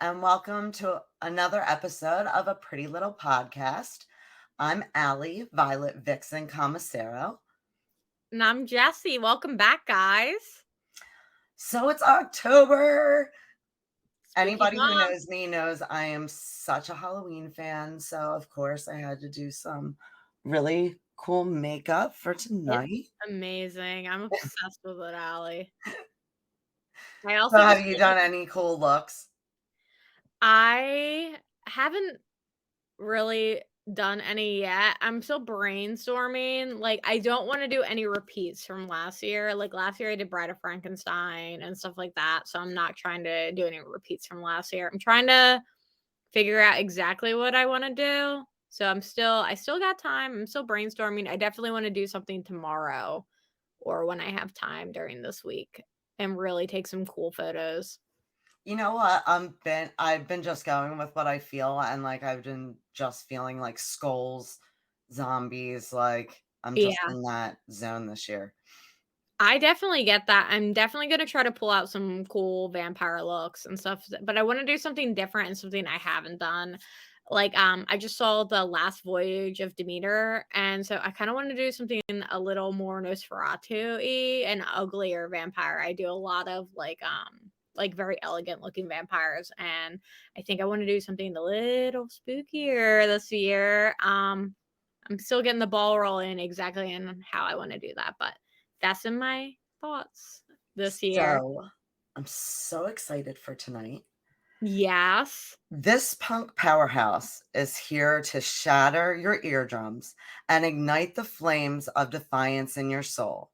and welcome to another episode of A Pretty Little Podcast. I'm Allie, Violet Vixen Commissaro. And I'm Jessie. Welcome back, guys. So it's October. Spooky Anybody who month. knows me knows I am such a Halloween fan. So, of course, I had to do some really cool makeup for tonight. It's amazing. I'm obsessed with it, Allie. So, have you done any cool looks? I haven't really done any yet. I'm still brainstorming. Like, I don't want to do any repeats from last year. Like, last year I did Bride of Frankenstein and stuff like that. So I'm not trying to do any repeats from last year. I'm trying to figure out exactly what I want to do. So I still got time. I'm still brainstorming. I definitely want to do something tomorrow or when I have time during this week and really take some cool photos. You know what? I've been just going with what I feel, and like I've been just feeling like skulls, zombies, like I'm just in that zone this year. I definitely get that. I'm definitely going to try to pull out some cool vampire looks and stuff, but I want to do something different and something I haven't done. Like I just saw The Last Voyage of Demeter, and so I kind of want to do something a little more Nosferatu-y and uglier vampire. I do a lot of like very elegant looking vampires, and I think I want to do something a little spookier this year. I'm still getting the ball rolling exactly in how I want to do that, but that's in my thoughts this year. So I'm so excited for tonight. Yes. This punk powerhouse is here to shatter your eardrums and ignite the flames of defiance in your soul.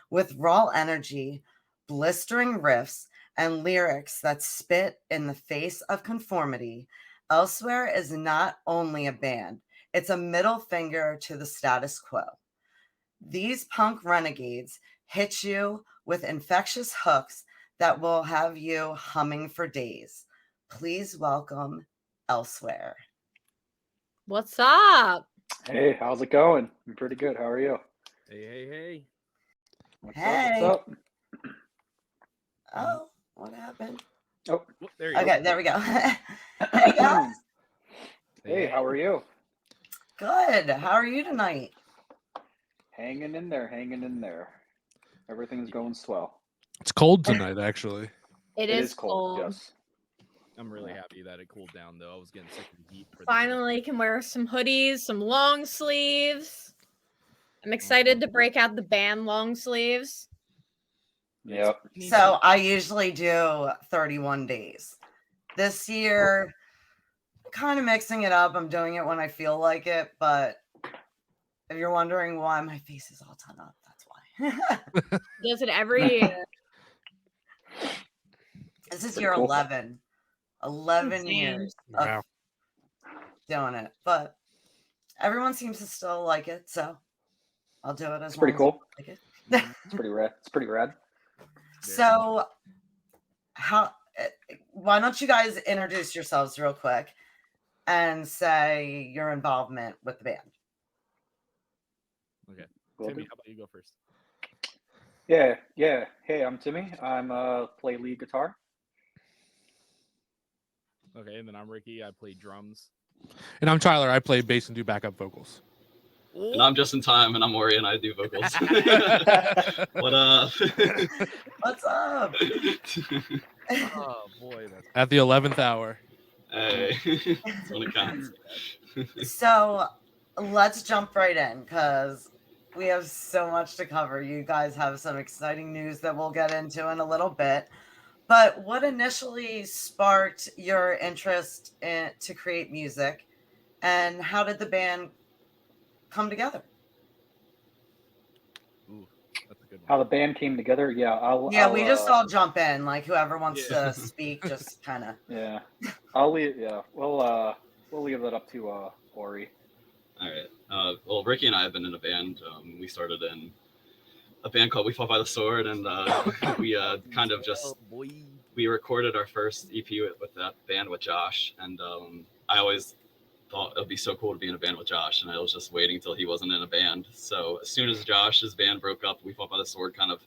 With raw energy, blistering riffs, and lyrics that spit in the face of conformity, Elsewhere is not only a band, it's a middle finger to the status quo. These punk renegades hit you with infectious hooks that will have you humming for days. Please welcome Elsewhere. What's up? Hey, how's it going? I'm pretty good. How are you? Hey. What's Hey. up? Oh, what happened? Oh, there you go. Okay, there we go. Hey, guys. Hey, how are you? Good. How are you tonight? Hanging in there. Everything's going swell. It's cold tonight, actually. It is cold. Yes. I'm really happy that it cooled down, though. I was getting sick of the heat. Finally can wear some hoodies, some long sleeves. I'm excited to break out the band long sleeves. Yep. So I usually do 31 days. This year, kind of mixing it up. I'm doing it when I feel like it, but if you're wondering why my face is all done up, that's why. Does it every year. This is year 11. 11 years of doing it, but everyone seems to still like it, so I'll do it as long pretty cool. as I like it. It's pretty rad. So why don't you guys introduce yourselves real quick and say your involvement with the band? Okay. Timmy, how about you go first? Yeah. Hey, I'm Timmy. I'm play lead guitar. Okay, and then I'm Ricky. I play drums. And I'm Tyler. I play bass and do backup vocals. And I'm Just in Time, and I'm Ori, and I do vocals. What up? What's up? Oh boy, that's at the 11th hour. Hey, that's when it counts. So let's jump right in because we have so much to cover. You guys have some exciting news that we'll get into in a little bit. But what initially sparked your interest to create music, and how did the band come together? Ooh, that's a good one. How the band came together? Yeah, we just all jump in. Like whoever wants to speak, just kind of. Yeah, I'll leave. Yeah, we'll leave that up to Ori. All right. Well, Ricky and I have been in a band. We started in a band called We Fought by the Sword, and we kind of just we recorded our first EP with that band with Josh, and I always thought it would be so cool to be in a band with Josh, and I was just waiting till he wasn't in a band. So as soon as Josh's band broke up, We Fought by the Sword kind of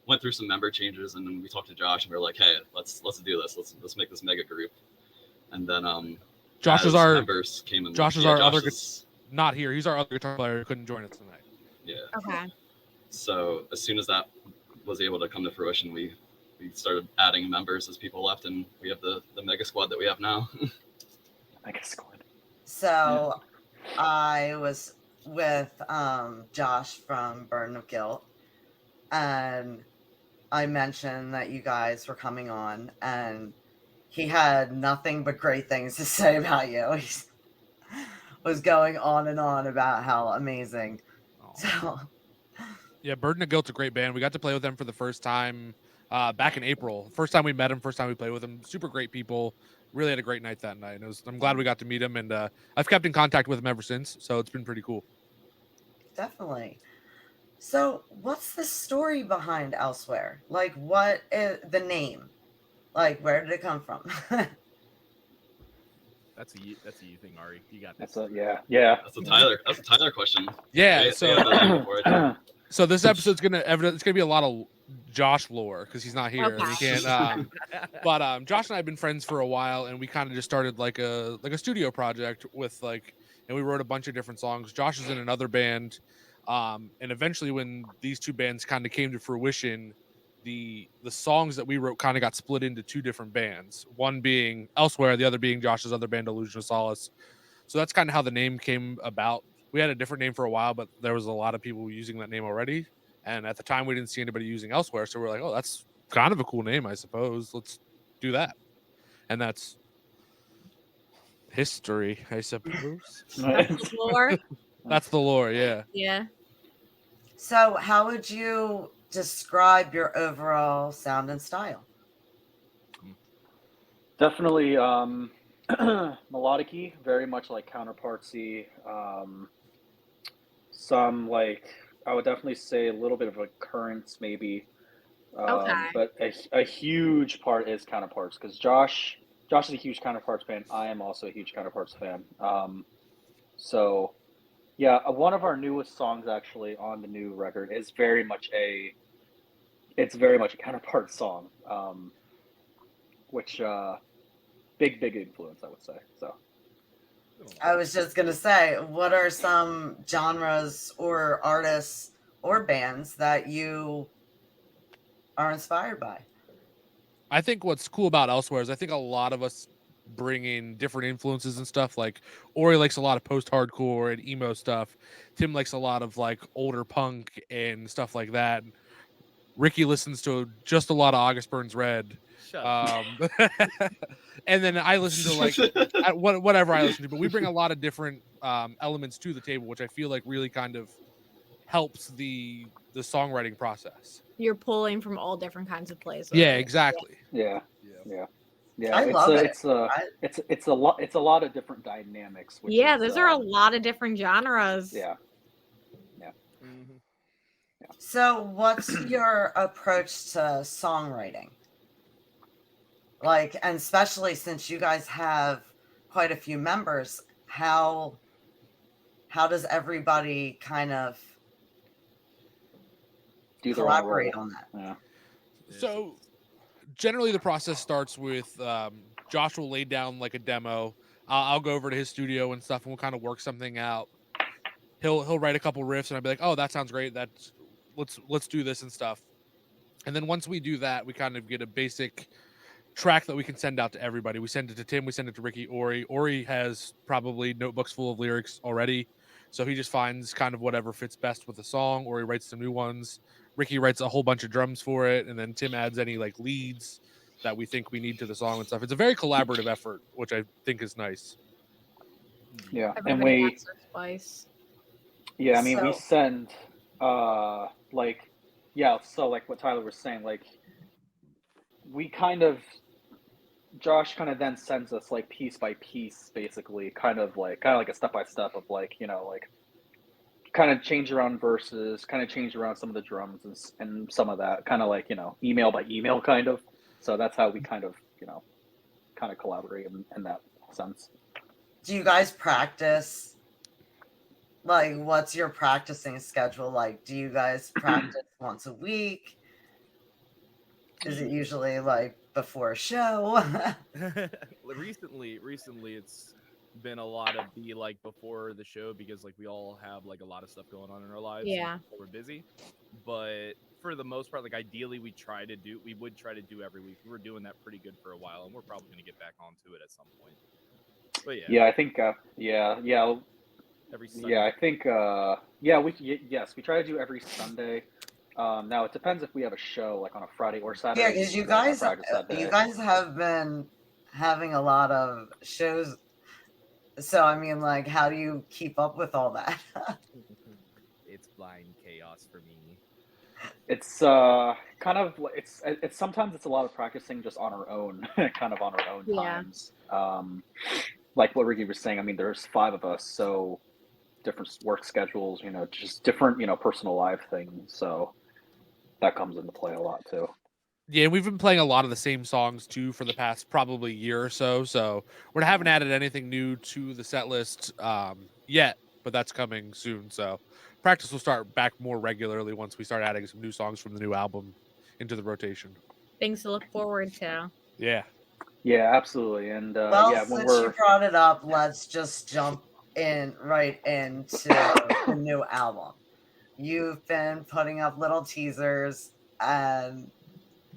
went through some member changes, and then we talked to Josh, and we were like, hey, let's do this. Let's make this mega group. and then Josh as is our members came in. Josh is yeah, our Josh other is, not here. He's our other guitar player who couldn't join us tonight. yeah. Okay. So as soon as that was able to come to fruition, we started adding members as people left, and we have the mega squad that we have now. Mega squad. So I was with Josh from Burden of Guilt, and I mentioned that you guys were coming on, and he had nothing but great things to say about you. He was going on and on about how amazing. So Yeah, Burden of Guilt's a great band. We got to play with them for the first time back in April. First time we met him, first time we played with them. Super great people. Really had a great night that night. And I'm glad we got to meet him, and I've kept in contact with him ever since. So it's been pretty cool. definitely. So what's the story behind Elsewhere? Like, what is the name? Like, where did it come from? That's a you thing, Ari. You got this. That's a yeah. That's a Tyler question. Yeah, They have the name before I do. So this episode's it's gonna be a lot of Josh lore because he's not here. Okay. He can't. But Josh and I have been friends for a while, and we kind of just started like a studio project with and we wrote a bunch of different songs. Josh is in another band, and eventually when these two bands kind of came to fruition, the songs that we wrote kind of got split into two different bands. One being Elsewhere, the other being Josh's other band, Illusion of Solace. So that's kind of how the name came about. We had a different name for a while, but there was a lot of people using that name already. And at the time, we didn't see anybody using Elsewhere. So we're like, oh, that's kind of a cool name, I suppose. Let's do that. And that's history, I suppose. That's the lore. That's the lore, yeah. Yeah. So how would you describe your overall sound and style? Definitely melodic-y, very much like counterpartsy. Some like I would definitely say a little bit of a currents maybe. Okay. But a huge part is counterparts because Josh is a huge counterparts fan. I am also a huge counterparts fan. So yeah, one of our newest songs actually on the new record is very much a counterpart song. Which big influence I would say. So I was just gonna say, what are some genres or artists or bands that you are inspired by? I think what's cool about Elsewhere is I think a lot of us bring in different influences and stuff. Like Ori likes a lot of post-hardcore and emo stuff. Tim likes a lot of like older punk and stuff like that. Ricky listens to just a lot of August Burns Red. Shut up. And then I listen to like whatever I listen to, but we bring a lot of different elements to the table, which I feel like really kind of helps the songwriting process. You're pulling from all different kinds of places. Yeah, exactly. yeah. I love it. It's a lot of different dynamics. Which Yeah, is, those are a lot of different genres. Yeah. Mhm. So what's your approach to songwriting? Like, and especially since you guys have quite a few members, how does everybody kind of Do their own collaborate role. on that? Yeah. So generally the process starts with Josh will lay down like a demo. I'll go over to his studio and stuff, and we'll kind of work something out. He'll write a couple riffs, and I'll be like, oh, that sounds great. Let's do this and stuff. And then once we do that, we kind of get a basic track that we can send out to everybody. We send it to Tim, we send it to Ricky, Ori has probably notebooks full of lyrics already, so he just finds kind of whatever fits best with the song, or he writes some new ones. Ricky writes a whole bunch of drums for it, and then Tim adds any like leads that we think we need to the song and stuff. It's a very collaborative effort, which I think is nice. Yeah. And Everybody we adds their spice. Yeah, I mean, we So- send, so like what Tyler was saying, like, we kind of, Josh kind of then sends us like piece by piece, basically, kind of like a step by step of like, like kind of change around verses, kind of change around some of the drums and some of that, kind of like, email by email kind of. So that's how we kind of collaborate in that sense. Do you guys practice? Like, what's your practicing schedule like? Do you guys practice once a week? Is it usually like before a show? recently it's been a lot of the like before the show because like we all have like a lot of stuff going on in our lives. Yeah. And we're busy, but for the most part, like ideally we would try to do every week. We were doing that pretty good for a while, and we're probably going to get back onto it at some point. But yeah, Yeah, I think every Sunday. I think yes, we try to do every Sunday. Now it depends if we have a show like on a Friday or Saturday. Yeah, because we won't practice that you day. guys have been having a lot of shows. So I mean, like, how do you keep up with all that? It's blind chaos for me. It's kind of it's sometimes it's a lot of practicing just on our own, kind of on our own Yeah. times. Like what Ricky was saying. I mean, there's 5 of us, so different work schedules, just different, personal life things. So that comes into play a lot too. Yeah, we've been playing a lot of the same songs too for the past probably year or so. So we haven't added anything new to the set list yet, but that's coming soon. So practice will start back more regularly once we start adding some new songs from the new album into the rotation. Things to look forward to. Yeah. Yeah, absolutely. And Well, yeah, when since you we're brought it up, let's just jump right into the new album. You've been putting up little teasers, and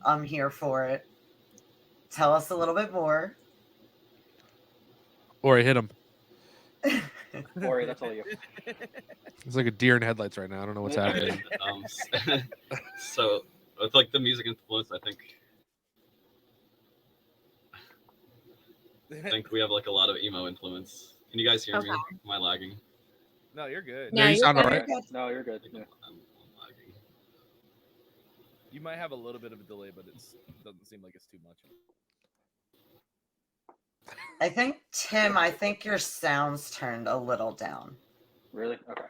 I'm here for it. Tell us a little bit more. Or I hit him. Ori, that's all you. It's like a deer in headlights right now. I don't know what's happening. So with like the music influence, I think we have like a lot of emo influence. Can you guys hear me? Am I lagging? No, you're good. No, you sound all right. No, you're good. Yeah. I'm lagging. You might have a little bit of a delay, but it doesn't seem like it's too much. I think, Tim, your sound's turned a little down. Really? Okay.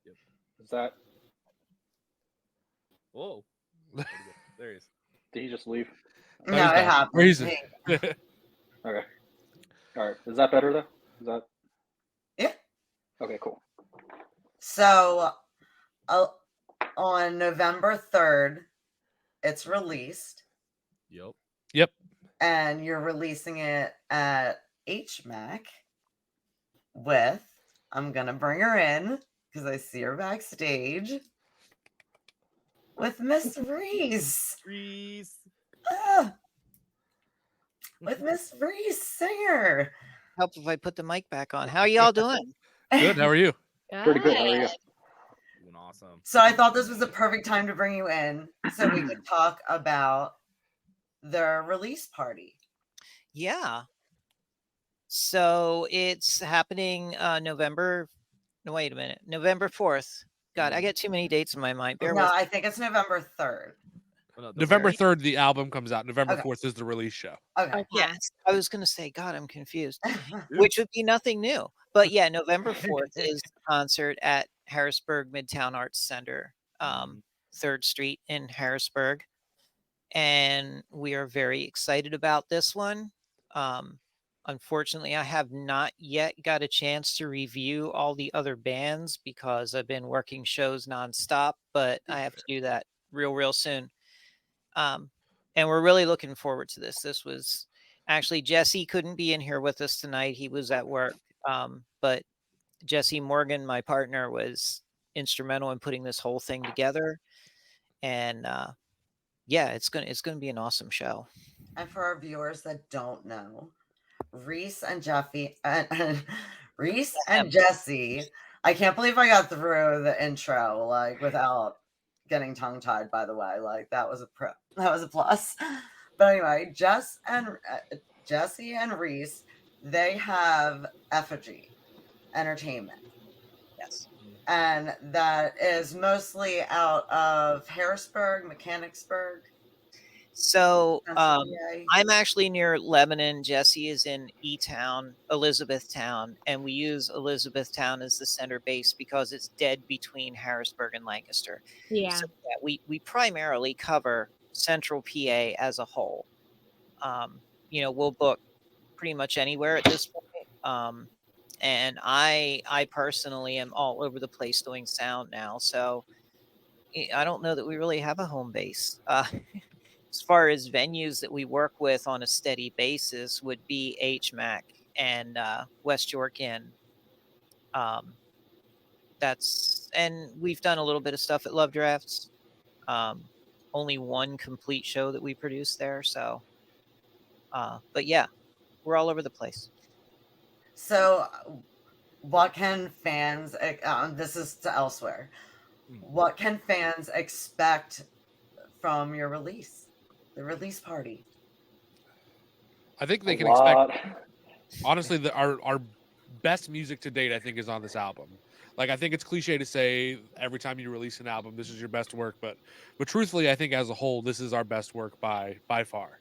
Yep. Is that? Whoa. There he is. Did he just leave? No, it happened. Reason. Okay. All right. Is that better though? Is that? Yeah. Okay. Cool. So, on November 3rd, it's released. Yep. And you're releasing it at HMAC with, I'm going to bring her in because I see her backstage, with Miss Reese. With Miss Reese, singer. Help if I put the mic back on. How are y'all doing? Good. How are you? Pretty good. How are you? Doing awesome. So I thought this was the perfect time to bring you in so we could talk about the release party. Yeah. So it's happening November 4th. God, I get too many dates in my mind. I think it's November 3rd. November 3rd, the album comes out. November 4th is the release show. Okay. Yes. I was going to say, God, I'm confused, which would be nothing new. But yeah, November 4th is the concert at Harrisburg Midtown Arts Center, 3rd Street in Harrisburg. And we are very excited about this one. Unfortunately, I have not yet got a chance to review all the other bands because I've been working shows nonstop, but I have to do that real soon. And we're really looking forward to this. This was actually, Jesse couldn't be in here with us tonight. He was at work. But Jesse Morgan, my partner, was instrumental in putting this whole thing together. And yeah, it's gonna be an awesome show. And for our viewers that don't know, Reese and Jesse, I can't believe I got through the intro like without getting tongue tied. By the way, like that was a plus. But anyway, Jesse and Reese, they have Effigy Entertainment. Yes. And that is mostly out of Harrisburg, Mechanicsburg. So I'm actually near Lebanon. Jesse is in E-Town, Elizabethtown, and we use Elizabethtown as the center base because it's dead between Harrisburg and Lancaster. Yeah. So we primarily cover Central PA as a whole. We'll book pretty much anywhere at this point. And I personally am all over the place doing sound now. So I don't know that we really have a home base. as far as venues that we work with on a steady basis would be HMAC and West York Inn. And we've done a little bit of stuff at Love Drafts. Only one complete show that we produced there. So, but yeah, we're all over the place. So, what can fans? This is to elsewhere. What can fans expect from your release, the release party? I think they A can lot. expect, honestly, our best music to date, I think, is on this album. Like, I think it's cliche to say every time you release an album, this is your best work, but truthfully, I think as a whole, this is our best work by far.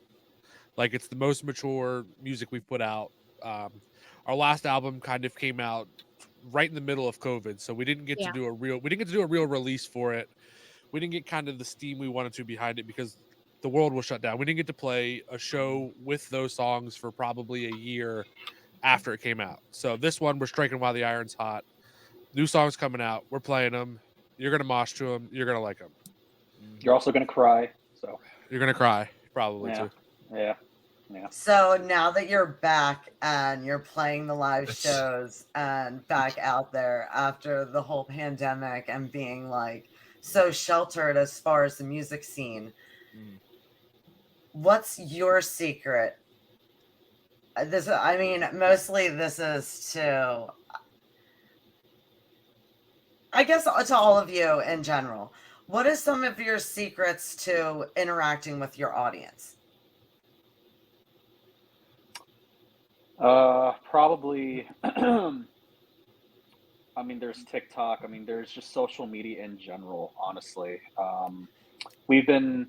Like, it's the most mature music we've put out. Our last album kind of came out right in the middle of COVID, so we didn't get to do a real release for it. We didn't get kind of the steam we wanted to behind it because the world was shut down. We didn't get to play a show with those songs for probably a year after it came out. So this one, we're striking while the iron's hot. New songs coming out. We're playing them. You're gonna mosh to them. You're gonna like them. You're also gonna cry. So you're gonna cry probably yeah. too. Yeah. So now that you're back and you're playing the live shows and back out there after the whole pandemic and being like so sheltered as far as the music scene, what's your secret? Mostly this is to, I guess, to all of you in general. What is some of your secrets to interacting with your audience? Probably. There's TikTok. There's just social media in general. Honestly, we've been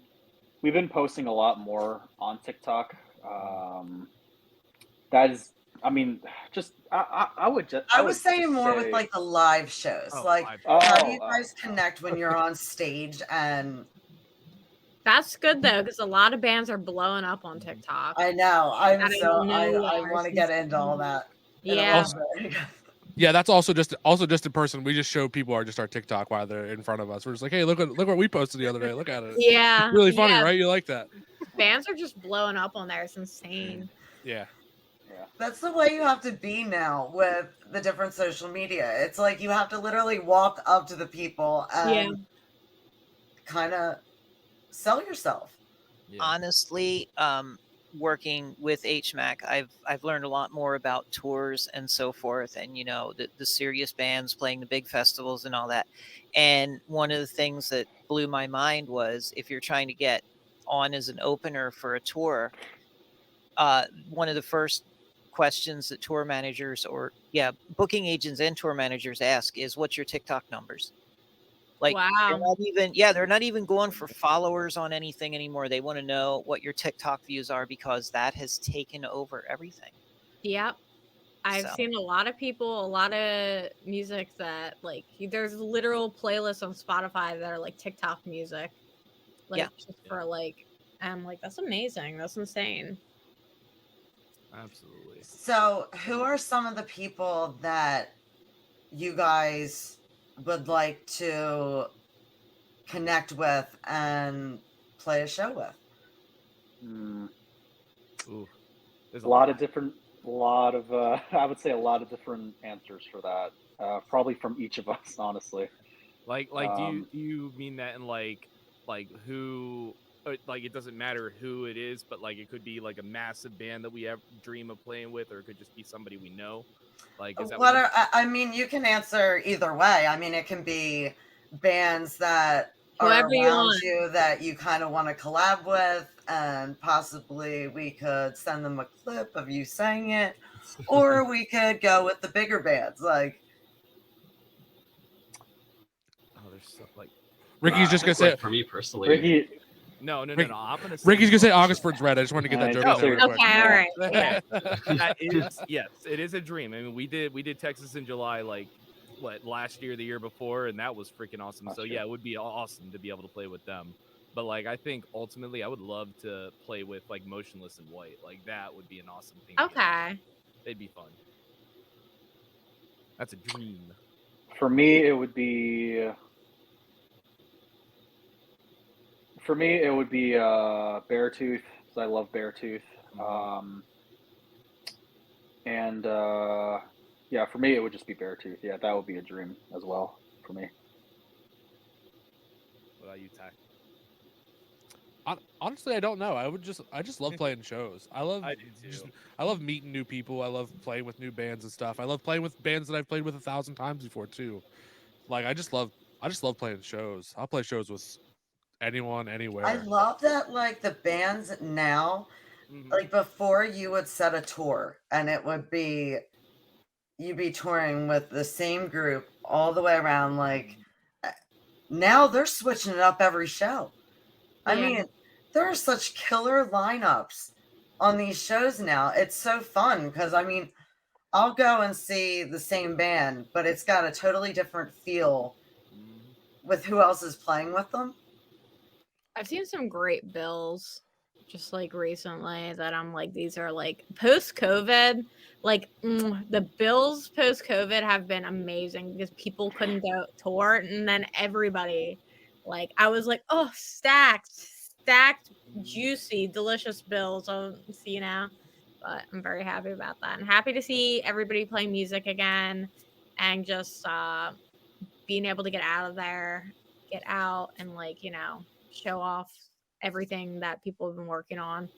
posting a lot more on TikTok. That is, I was saying more with like the live shows. How do you guys connect when you're on stage? And that's good though, because a lot of bands are blowing up on TikTok. I know. I want to get into all that. Yeah. Yeah, that's also just in person. We just show people our TikTok while they're in front of us. We're just like, hey, look what we posted the other day. Look at it. Yeah, it's really funny, right? You like that? Bands are just blowing up on there. It's insane. Yeah. That's the way you have to be now with the different social media. It's like you have to literally walk up to the people and kind of sell yourself. Yeah. Honestly, working with HMAC, I've learned a lot more about tours and so forth, and the serious bands playing the big festivals and all that. And one of the things that blew my mind was if you're trying to get on as an opener for a tour, one of the first questions that tour managers booking agents and tour managers ask is, what's your TikTok numbers? Like, wow. They're not even going for followers on anything anymore. They want to know what your TikTok views are because that has taken over everything. Yep. I've seen a lot of people, a lot of music that there's literal playlists on Spotify that are like TikTok music. I'm like, that's amazing. That's insane. Absolutely. So who are some of the people that you guys would like to connect with and play a show with? There's a lot of I would say a lot of different answers for that. Probably from each of us, honestly. Do you mean that in like who? Like it doesn't matter who it is, but like it could be like a massive band that we have dream of playing with, or it could just be somebody we know. Like, is that you can answer either way. It can be bands that whoever are around you that you kind of want to collab with, and possibly we could send them a clip of you saying it, or we could go with the bigger bands. Like, there's stuff like Ricky's just gonna say for me personally. Ricky. No. I'm gonna say Ricky's gonna say Augustford's Red. I just wanted to get that joke in there real quick. Okay, all right. Yeah. That is, yes, it is a dream. We did Texas in July last year, the year before, and that was freaking awesome. So yeah, it would be awesome to be able to play with them. But I think ultimately I would love to play with Motionless in White. Like that would be an awesome thing. Okay. They'd be fun. That's a dream. For me, it would be For me, it would be Beartooth, because I love Beartooth. And yeah, for me, it would just be Beartooth. Yeah, that would be a dream as well for me. What about you, Ty? Honestly, I don't know. I just love playing shows. I love I do too. I love meeting new people. I love playing with new bands and stuff. I love playing with bands that I've played with 1,000 times before too. Like I just love playing shows. I'll play shows with anyone, I anywhere. love that, like, the bands now, like, before you would set a tour and it would be you'd be touring with the same group all the way around, like, now they're switching it up every show. I Yeah. mean, there are such killer lineups on these shows now. It's so fun because, I mean, I'll go and see the same band, but it's got a totally different feel with who else is playing with them. I've seen some great bills just like recently that I'm like, these are like post COVID. Like the bills post COVID have been amazing because people couldn't go tour, and then everybody, like, I was like, oh, stacked, juicy, delicious bills. Oh, see now, but I'm very happy about that, and happy to see everybody playing music again, and just being able to get out of there, get out, and like show off everything that people have been working on.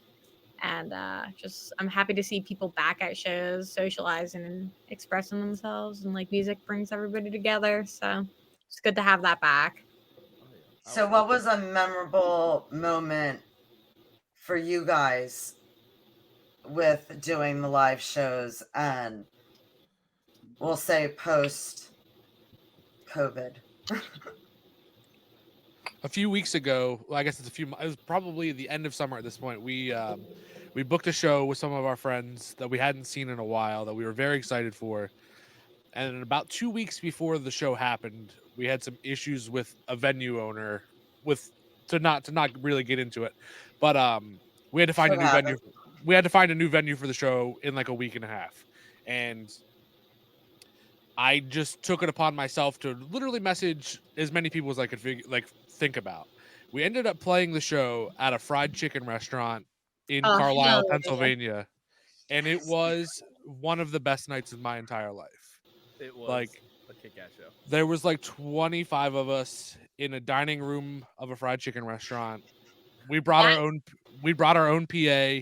And just I'm happy to see people back at shows, socializing and expressing themselves. And like music brings everybody together. So it's good to have that back. So, what was a memorable moment for you guys with doing the live shows and we'll say post COVID? A few weeks ago, well, I guess it was probably the end of summer at this point. We booked a show with some of our friends that we hadn't seen in a while that we were very excited for. And about 2 weeks before the show happened, we had some issues with a venue owner to not really get into it. But we had to find a new venue. We had to find a new venue for the show in like a week and a half. And I just took it upon myself to literally message as many people as I could think about. We ended up playing the show at a fried chicken restaurant in Carlisle, Pennsylvania, and it was one of the best nights of my entire life. It was like a kick-ass show. There was like 25 of us in a dining room of a fried chicken restaurant. We brought our own PA.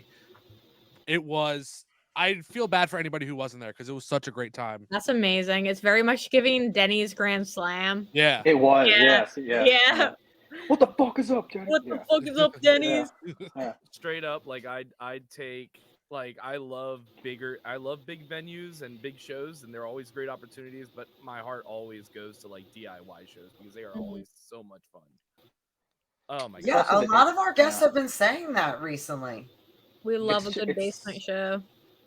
It was I feel bad for anybody who wasn't there because it was such a great time. That's amazing. It's very much giving Denny's Grand Slam. Yeah. It was. Yeah. Yeah. What the fuck is up, Denny? What the fuck is up, Denny's? Yeah. Straight up, like I'd take, like, I love big venues and big shows, and they're always great opportunities, but my heart always goes to like DIY shows because they are always so much fun. Oh my god. Yeah, a lot of our guests have been saying that recently. We love a good basement show.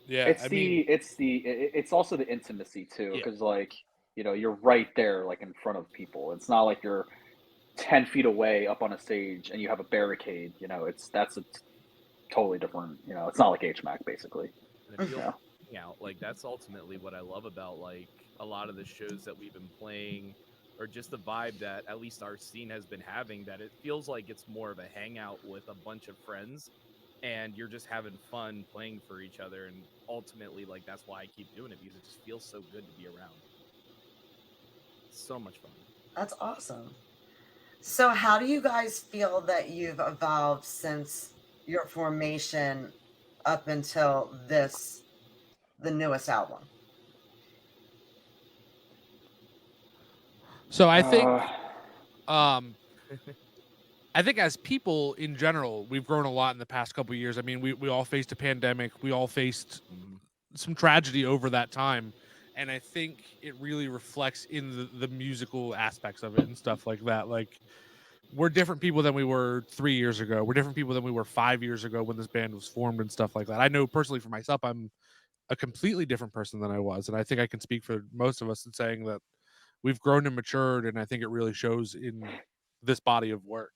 Yeah, it's also the intimacy too, because like you're right there, like in front of people. It's not like you're 10 feet away up on a stage and you have a barricade. That's a totally different. It's not like HMAC basically. And it feels like that's ultimately what I love about like a lot of the shows that we've been playing, or just the vibe that at least our scene has been having. That it feels like it's more of a hangout with a bunch of friends. And you're just having fun playing for each other, and ultimately, like, that's why I keep doing it, because it just feels so good to be around. So much fun. That's awesome. So, how do you guys feel that you've evolved since your formation up until the newest album? So I think, I think as people in general, we've grown a lot in the past couple of years. I mean, we all faced a pandemic. We all faced some tragedy over that time. And I think it really reflects in the musical aspects of it and stuff like that. Like, we're different people than we were 3 years ago. We're different people than we were 5 years ago when this band was formed and stuff like that. I know personally for myself, I'm a completely different person than I was. And I think I can speak for most of us in saying that we've grown and matured. And I think it really shows in this body of work.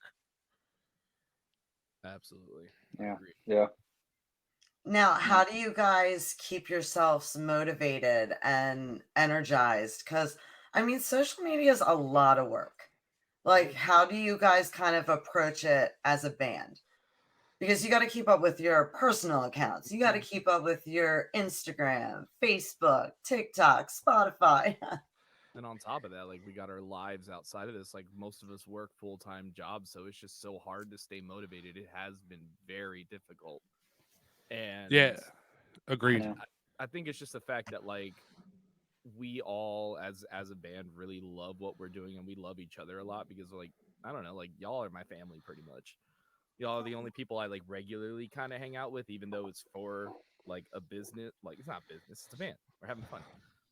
Absolutely. Yeah. Now, how do you guys keep yourselves motivated and energized? Because, I mean, social media is a lot of work. Like, how do you guys kind of approach it as a band? Because you got to keep up with your personal accounts. You got to keep up with your Instagram, Facebook, TikTok, Spotify. And on top of that, like we got our lives outside of this. Like most of us work full-time jobs, so it's just so hard to stay motivated. It has been very difficult. And Yeah, I agreed. know. I think it's just the fact that like we all as a band really love what we're doing and we love each other a lot because like I don't know, like y'all are my family pretty much. Y'all are the only people I like regularly kind of hang out with, even though it's for like a business. Like it's not business, it's a band. We're having fun.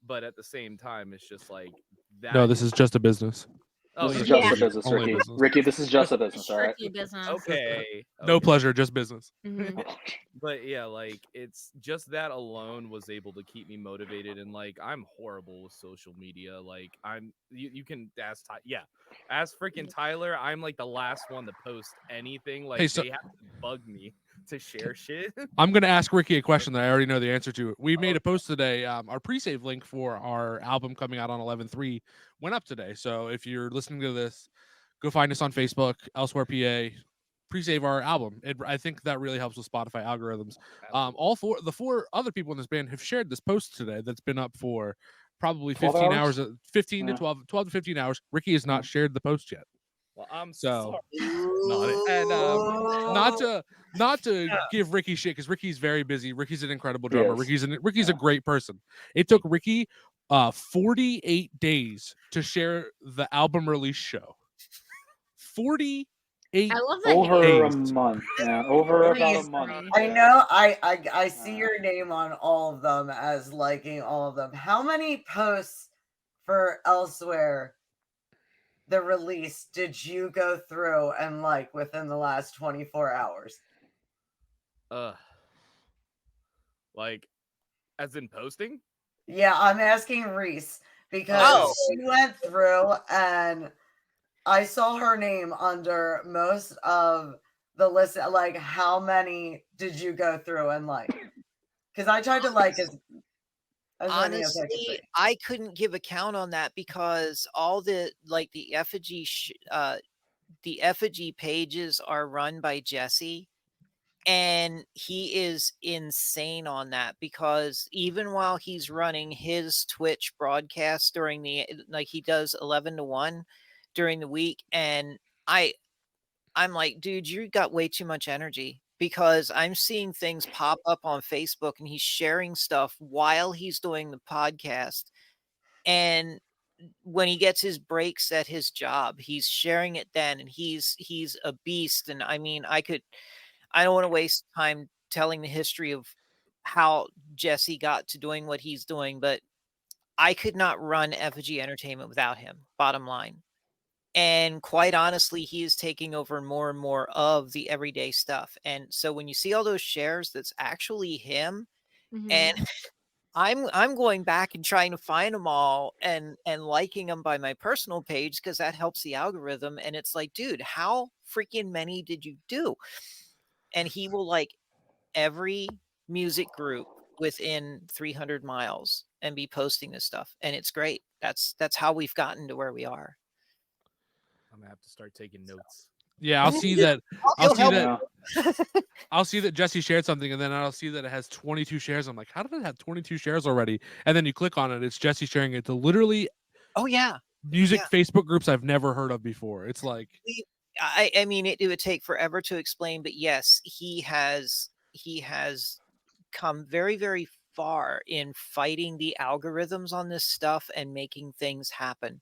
But at the same time, it's just like No, that this is is just a business. oh This is yeah. just Yeah. a business, Only Ricky. business. Ricky, this is just a business, all right? Strictly business. Okay. No okay. pleasure, just business. Mhm. But yeah, like it's just that alone was able to keep me motivated. And like I'm horrible with social media. Like you can ask ask freaking Tyler. I'm like the last one to post anything. Like Hey, so they have to bug me to share shit. I'm going to ask Ricky a question that I already know the answer to. We made a post today. Our pre-save link for our album coming out on 11/3 went up today. So if you're listening to this, go find us on Facebook, Elsewhere PA. Pre-save our album. I think that really helps with Spotify algorithms. The four other people in this band have shared this post today. That's been up for probably 12 15 hours? hours, 15 Yeah. to 12 to 15 hours. Ricky has not shared the post yet. Well, I'm So sorry. and Ooh. not to give Ricky shit because Ricky's very busy. Ricky's an incredible He drummer. is. Ricky's a Yeah. great person. It took Ricky 48 days to share the album release show. 48 I love the Over a days. month. Yeah, over about a Please, month. Remy. I know I see Uh, your name on all of them as liking all of them. How many posts for Elsewhere the release did you go through and like within the last 24 hours? Like as in posting? Yeah, I'm asking Reese because Oh. she went through and I saw her name under most of the list. Like, how many did you go through and like? Because I tried to like as many as I could Honestly, see. I couldn't give a count on that because all the the effigy pages are run by Jesse, and he is insane on that because even while he's running his Twitch broadcast during the like he does 11 to 1 during the week, and I'm like, dude, you got way too much energy because I'm seeing things pop up on Facebook and he's sharing stuff while he's doing the podcast. And when he gets his breaks at his job, he's sharing it then, and he's a beast. And I mean, I don't want to waste time telling the history of how Jesse got to doing what he's doing, but I could not run Effigy Entertainment without him, bottom line. And quite honestly, he is taking over more and more of the everyday stuff. And so when you see all those shares, that's actually him. And Mhm. I'm going back and trying to find them all and liking them by my personal page because that helps the algorithm. And it's like, dude, how freaking many did you do? And he will like every music group within 300 miles and be posting this stuff. And it's great. That's how we've gotten to where we are. I'm gonna have to start taking notes. Yeah, I'll see that. I'll He'll see help. that. yeah. I'll see that Jesse shared something, and then I'll see that it has 22 shares. I'm like, how did it have 22 shares already? And then you click on it, it's Jesse sharing it to literally Oh yeah. music Yeah. Facebook groups I've never heard of before. It's like, I mean, it would take forever to explain, but yes, he has come very, very far in fighting the algorithms on this stuff and making things happen.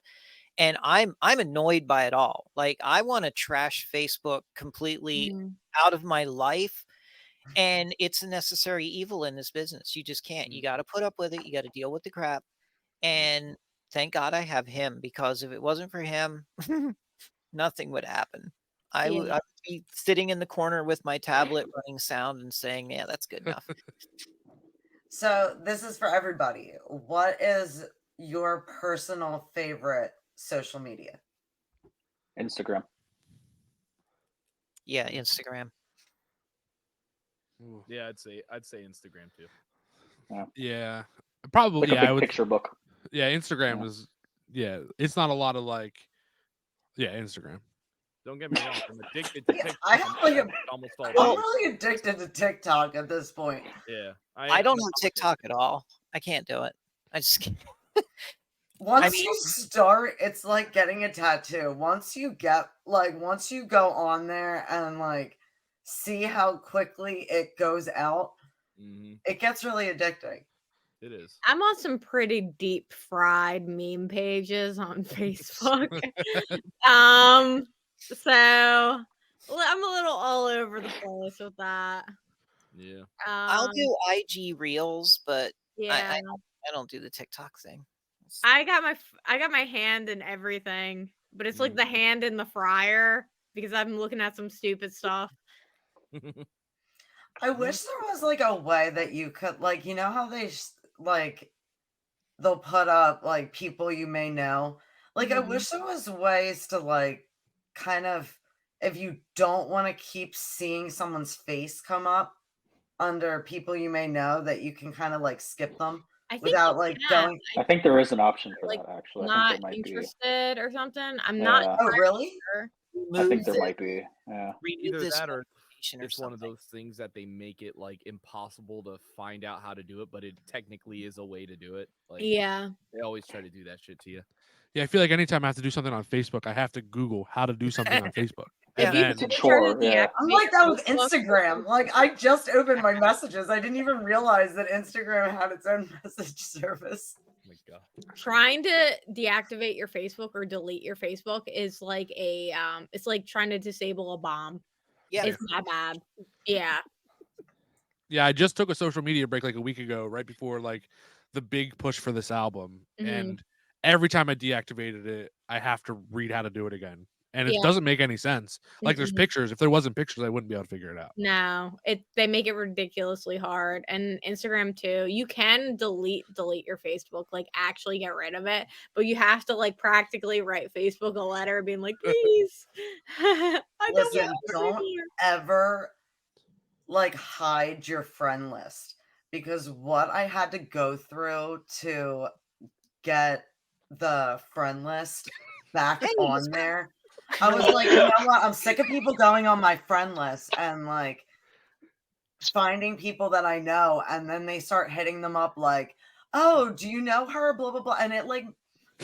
And I'm annoyed by it all. Like I want to trash Facebook completely Mhm. out of my life. And it's a necessary evil in this business. You just can't. You got to put up with it. You got to deal with the crap. And thank God I have him because if it wasn't for him, nothing would happen. I Yeah. would be sitting in the corner with my tablet running sound and saying, "Yeah, that's good enough." So this is for everybody. What is your personal favorite social media? Instagram. Yeah, Instagram. Yeah, I'd say Instagram too. yeah, probably. Like Yeah, a I big would. picture book. Yeah, Instagram Yeah. is. Yeah, it's not a lot of like Yeah, Instagram. Don't get me wrong. I'm addicted to TikTok. I have like almost all I'm day. really addicted to TikTok at this point. Yeah, I don't have TikTok at all. I can't do it. I just can't. Once you start, it's like getting a tattoo. Once you go on there and like see how quickly it goes out, it gets really addicting. It is. I'm on some pretty deep fried meme pages on Facebook. So I'm a little all over the place with that. Yeah. I'll do IG Reels, but Yeah. I don't do the TikTok thing. I got my hand in everything, but it's like the hand in the fryer because I'm looking at some stupid stuff. I wish there was like a way that you could like, you know how they'll put up like people you may know. Like I wish there was ways to like kind of, if you don't want to keep seeing someone's face come up under people you may know, that you can kind of like skip them without like going. I think there is an option for like, that actually. not I think there might interested or something. I'm Yeah. not. Oh, really? Sure. I think there might be. Yeah. Either that or or it's one of those things that they make it like impossible to find out how to do it, but it technically is a way to do it. Like, Yeah. they always try to do that shit to you. Yeah, I feel like anytime I have to do something on Facebook, I have to Google how to do something on Facebook. Yeah. And It's a chore. Yeah. I'm like that with Instagram. Like I just opened my messages. I didn't even realize that Instagram had its own message service. Oh my God. Trying to deactivate your Facebook or delete your Facebook is like it's like trying to disable a bomb. Yeah. It's that bad. Yeah. Yeah, I just took a social media break like a week ago, right before like the big push for this album. And every time I deactivated it, I have to read how to do it again. And it doesn't make any sense. Like there's pictures. If there wasn't pictures, I wouldn't be able to figure it out. No, they make it ridiculously hard. And Instagram too. You can delete your Facebook, like actually get rid of it, but you have to like practically write Facebook a letter being like, please. Listen, don't ever like hide your friend list, because what I had to go through to get the friend list back on there, I was like, you know what? I'm sick of people going on my friend list and like finding people that I know, and then they start hitting them up like, oh, do you know her? Blah, blah, blah. And it like,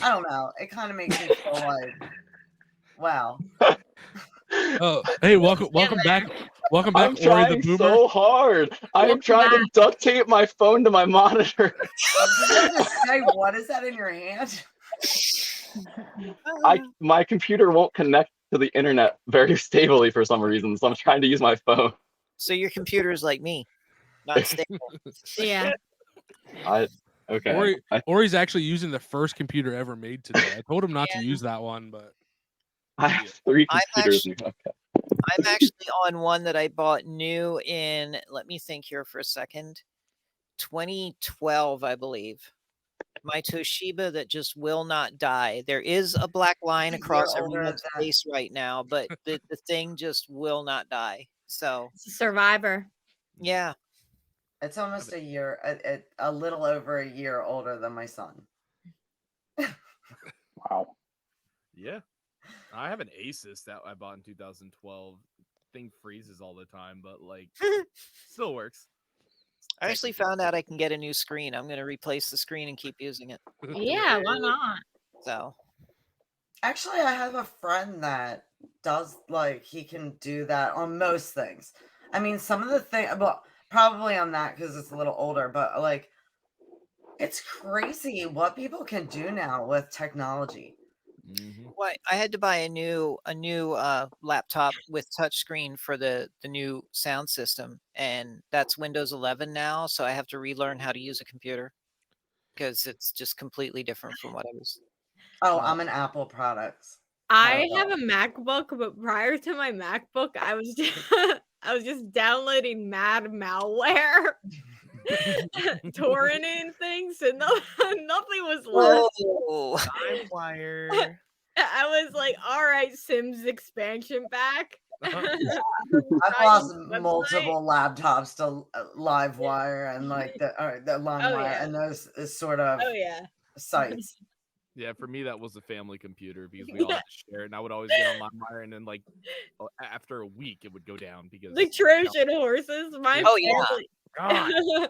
I don't know. It kind of makes me feel like, wow. Oh, hey, welcome back. Welcome back, I'm trying so hard. I am trying to duct tape my phone to my monitor. I was going to say, what is that in your hand? My computer won't connect to the internet very stably for some reason, so I'm trying to use my phone. So your computer is like me, not stable. Yeah. Okay. Ori's actually using the first computer ever made today. I told him not to use that one, but I have 3 computers. I'm actually on one that I bought new in, let me think here for a second, 2012, I believe. My Toshiba that just will not die. There is a black line across everyone's face right now, but the thing just will not die. So it's a survivor. Yeah. It's almost a year, a little over a year older than my son. Wow. Yeah. I have an Asus that I bought in 2012. Thing freezes all the time, but like still works. I actually found out I can get a new screen. I'm going to replace the screen and keep using it. Yeah, why not? So, actually, I have a friend that does like he can do that on most things. I mean, some of the things, well, probably on that because it's a little older, but like it's crazy what people can do now with technology. Well, I had to buy a new laptop with touchscreen for the new sound system, and that's Windows 11 now. So I have to relearn how to use a computer because it's just completely different from what I was. Oh, I'm an Apple products. I have a MacBook, but prior to my MacBook, I was just downloading mad malware, torrenting things, and nothing was left. Whoa. LimeWire. I was like, all right, Sims expansion pack. I've lost multiple laptops to LiveWire and like the LimeWire and those sort of sites. Yeah, for me that was a family computer because we all had to share it, and I would always get on LimeWire, and then like after a week it would go down because The Trojan horses. My Oh, yeah. family God.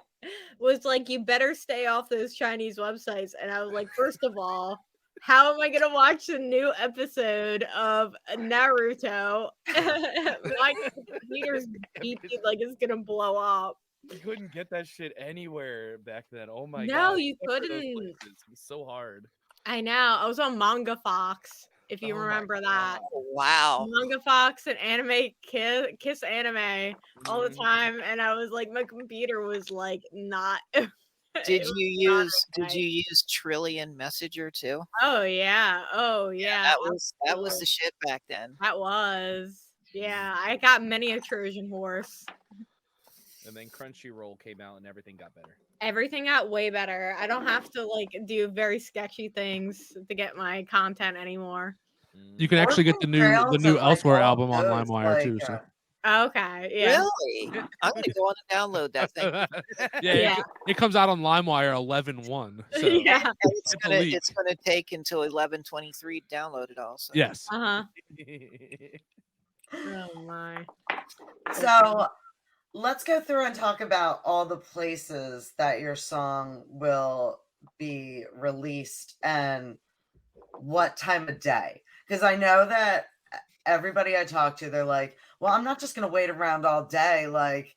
was like, you better stay off those Chinese websites. And I was like, first of all, how am I gonna watch a new episode of Naruto? My computer's beeping like it's gonna blow up. You couldn't get that shit anywhere back then. Oh my No, god. you Except for those couldn't. places. It was so hard. I know. I was on Manga Fox, if you Oh my remember that. God. Oh, wow. Manga Fox and Anime Kiss Anime all the Mhm. time, and I was like, my computer was like not. Did it was you not use did okay. you use Trillion Messenger too? Oh yeah, oh yeah, That was the absolutely. shit back then. That was. Yeah, I got many a Trojan horse. And then Crunchyroll came out and everything got better. Everything got way better. I don't have to like do very sketchy things to get my content anymore. You can actually get the new Trails and, like, Elsewhere all album on those, LimeWire like, too. So Okay, yeah. Really? I'm gonna go on and download that thing. yeah, Yeah. it comes out on LimeWire 11/1. So Yeah. And it's a leak. it's gonna take until 11/23 to download it all. So. Yes. Uh-huh. Oh my. So let's go through and talk about all the places that your song will be released and what time of day. Because I know that everybody I talk to, they're like, well, I'm not just going to wait around all day. Like,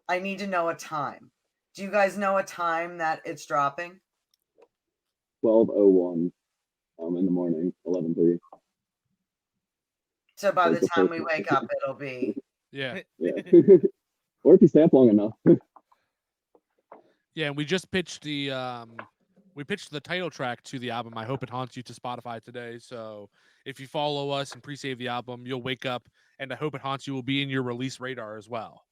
I need to know a time. Do you guys know a time that it's dropping? 12:01 in the morning, 11:03. So by Like the the time first we one. wake up, it'll be. Yeah. Yeah. Or if you stay up long enough. Yeah, and we just pitched the title track to the album I Hope It Haunts You to Spotify today. So if you follow us and pre-save the album, you'll wake up and I Hope It Haunts You will be in your release radar as well.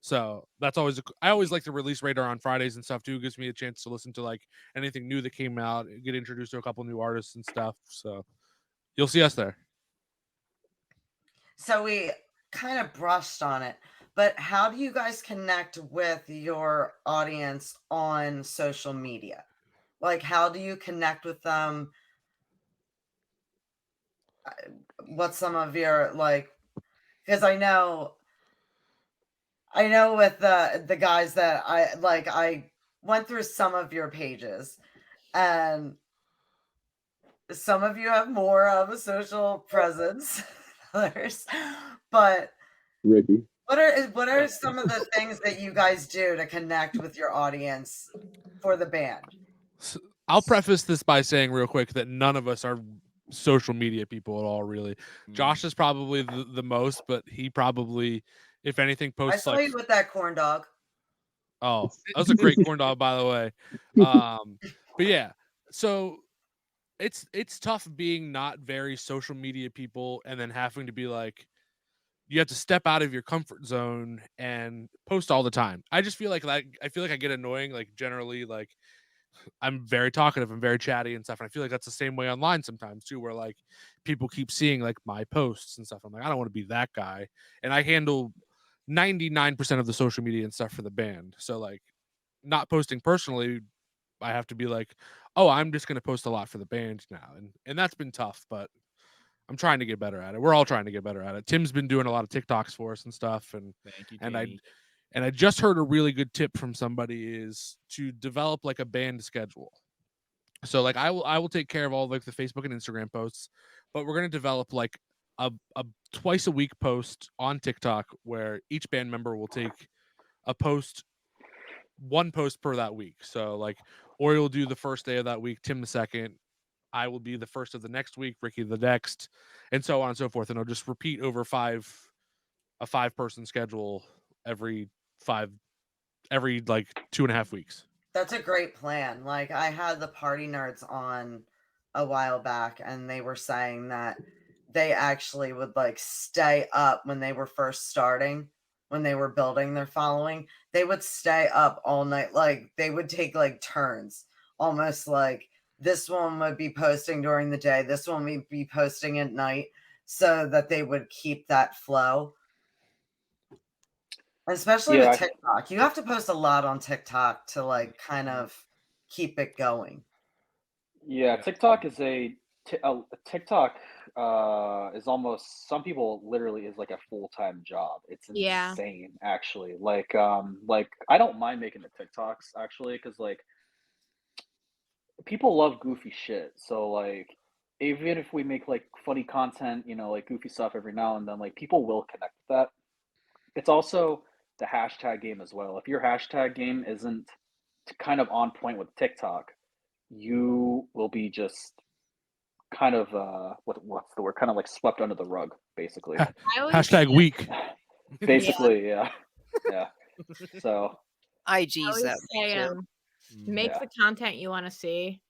So that's always I always like to release radar on Fridays and stuff too. It gives me a chance to listen to like anything new that came out, get introduced to a couple new artists and stuff. So you'll see us there. So we kind of brushed on it, but how do you guys connect with your audience on social media? Like, how do you connect with them? What's some of your, like, because I know with the guys that I went through some of your pages, and some of you have more of a social presence than others, but Ricky. what are some of the things that you guys do to connect with your audience for the band? So I'll preface this by saying real quick that none of us are social media people at all, really. Josh is probably the most, but he probably, if anything, I posts saw like. you with that corn dog. Oh, that was a great corn dog, by the way. But yeah, so it's tough being not very social media people and then having to be like, you have to step out of your comfort zone and post all the time. I just feel like I get annoying, like generally, like I'm very talkative and very chatty and stuff. And I feel like that's the same way online sometimes too, where like people keep seeing like my posts and stuff. I'm like, I don't want to be that guy. And I handle 99% of the social media and stuff for the band. So like not posting personally, I have to be like, oh, I'm just going to post a lot for the band now. And that's been tough, but I'm trying to get better at it. We're all trying to get better at it. Tim's been doing a lot of TikToks for us and stuff. And Thank you, and Timmy. I just heard a really good tip from somebody is to develop like a band schedule. So like I will take care of all like the Facebook and Instagram posts, but we're gonna develop like a twice a week post on TikTok where each band member will take a post, one post per that week. So like Ori will do the first day of that week, Tim the second, I will be the first of the next week, Ricky the next, and so on and so forth. And I'll just repeat over a 5-person schedule every like 2.5 weeks. That's a great plan. Like, I had the Party Nerds on a while back, and they were saying that they actually would like stay up when they were first starting, when they were building their following. They would stay up all night. Like, they would take like turns, almost like this one would be posting during the day, this one would be posting at night, so that they would keep that flow. Especially with TikTok. You have to post a lot on TikTok to like kind of keep it going. Yeah, TikTok is TikTok is almost, some people literally is like a full-time job. It's Yeah. insane actually. Like I don't mind making the TikToks actually, because like people love goofy shit. So like even if we make like funny content, like goofy stuff every now and then, like people will connect with that. It's also the hashtag game as well. If your hashtag game isn't kind of on point with TikTok, you will be just kind of what's the word? Kind of like swept under the rug, basically. Hashtag weak. Basically, yeah. Yeah. So IG's that way say, too. make Yeah. the content you want to see.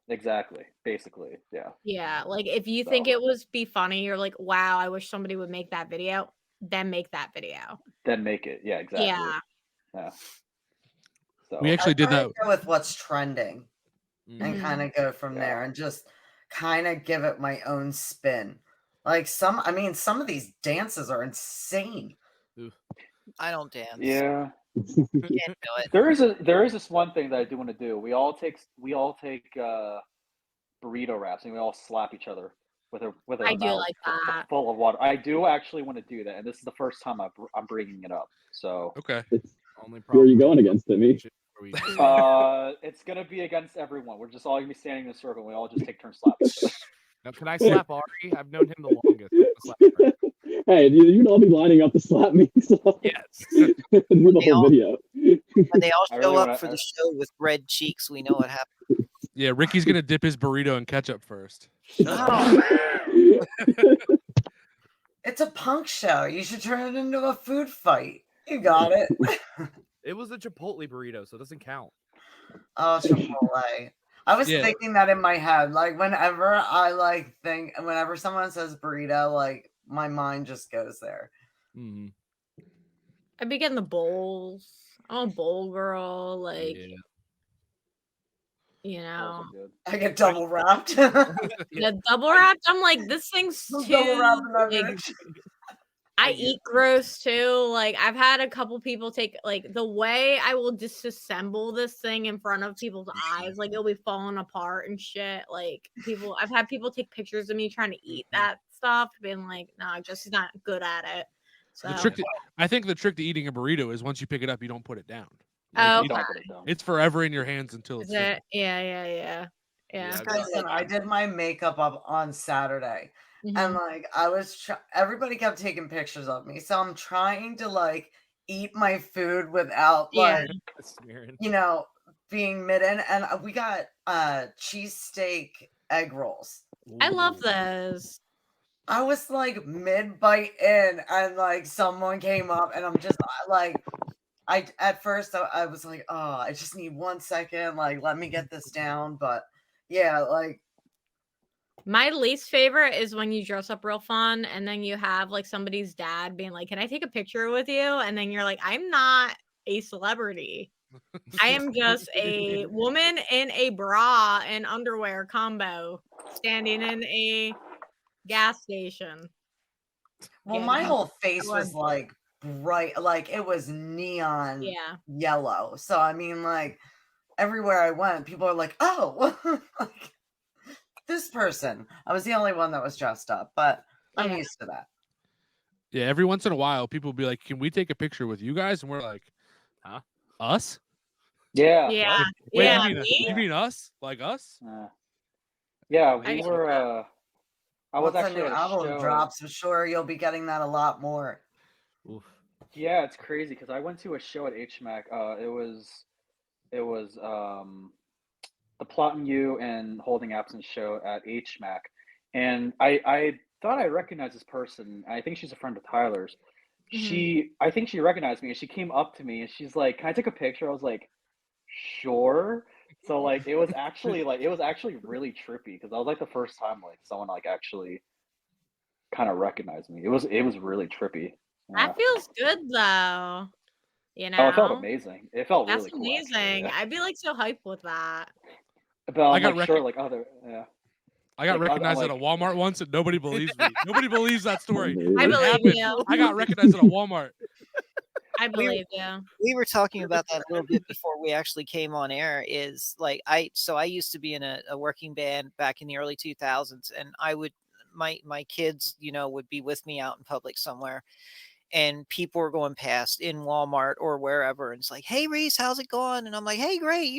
Exactly. Basically, yeah. Yeah, like if you think it would be funny, you're like, wow, I wish somebody would make that video, then make that video. Then make it. Yeah, exactly. Yeah. Yeah. So We actually did that go with what's trending and Mhm. kind of go from there and just kind of give it my own spin. Like some of these dances are insane. I don't dance. Yeah. Can't do it. There is this one thing that I do want to do. We all take burrito wraps and we all slap each other with our I do mouth like that. full of water. I do actually want to do that, and this is the first time I'm bringing it up. So okay. Who are you going against, Timmy? it's gonna be against everyone. We're just all gonna be standing in a circle. And we all just take turns slapping each other. Now, can I slap Ari? I've known him the longest. Hey, you'd all be lining up to slap me. So. Yes. Do the whole video. When they all I show really up wanna- for the show with red cheeks, we know what happened. Yeah, Ricky's gonna dip his burrito in ketchup first. It's a punk show. You should turn it into a food fight. You got it. It was a Chipotle burrito, so it doesn't count. Oh, Chipotle. I was thinking that in my head. Like whenever whenever someone says burrito, like my mind just goes there. Mm-hmm. I'd be getting the bowls. I'm a bowl girl. Like, you know, I get double wrapped. the double wrapped. I'm like, this thing's too. Double wrapped Like, I eat gross too. Like, I've had a couple people take like the way I will disassemble this thing in front of people's eyes. Like, it'll be falling apart and shit. Like, I've had people take pictures of me trying to eat that stuff, being like, no, just not good at it. So I think the trick to eating a burrito is once you pick it up, you don't put it down. Oh, Like, okay. it's forever in your hands until it's Is it? Yeah. Listen, I did my makeup up on Saturday, and Mhm. like everybody kept taking pictures of me, so I'm trying to like eat my food without like being midden. And we got cheesesteak egg rolls. I love those. I was like mid bite in, and like someone came up, and I'm just like, at first I was like, oh, I just need 1 second, like let me get this down. But yeah, like my least favorite is when you dress up real fun and then you have like somebody's dad being like, "Can I take a picture with you?" And then you're like, "I'm not a celebrity. I am just a woman in a bra and underwear combo standing in a gas station." Well, my whole face was like bright, like it was neon yellow. So I mean, like everywhere I went, people are like, "Oh, like this person." I was the only one that was dressed up, but I'm used to that. Yeah, every once in a while, people will be like, "Can we take a picture with you guys?" And we're like, "Huh? Us?" Yeah. Yeah. Wait, yeah. you mean us? Like us? Yeah, we were. I was Once actually a new at a album show. drops, I'm sure you'll be getting that a lot more. Oof. Yeah, it's crazy because I went to a show at HMAC. It was the Plot and You and Holding Absence show at HMAC, and I thought I recognized this person. I think she's a friend of Tyler's. I think she recognized me, and she came up to me and she's like, "Can I take a picture?" I was like, "Sure." So like it was actually really trippy because that was like the first time like someone like actually kind of recognized me. It was really trippy. That feels good though. You know? Oh, it felt amazing. It felt That's really cool. amazing. Actually, yeah. I'd be like so hyped with that. But I'm like, sure, like other, yeah. I got Like, recognized I'm at a Walmart once, and nobody believes me. Nobody believes that story. I It believe happened. you. I got recognized at a Walmart. I believe you. We were talking about that a little bit before we actually came on air. Is like I used to be in a working band back in the early 2000s, and I would my kids, would be with me out in public somewhere, and people were going past in Walmart or wherever, and it's like, "Hey, Reese, how's it going?" And I'm like, "Hey, great,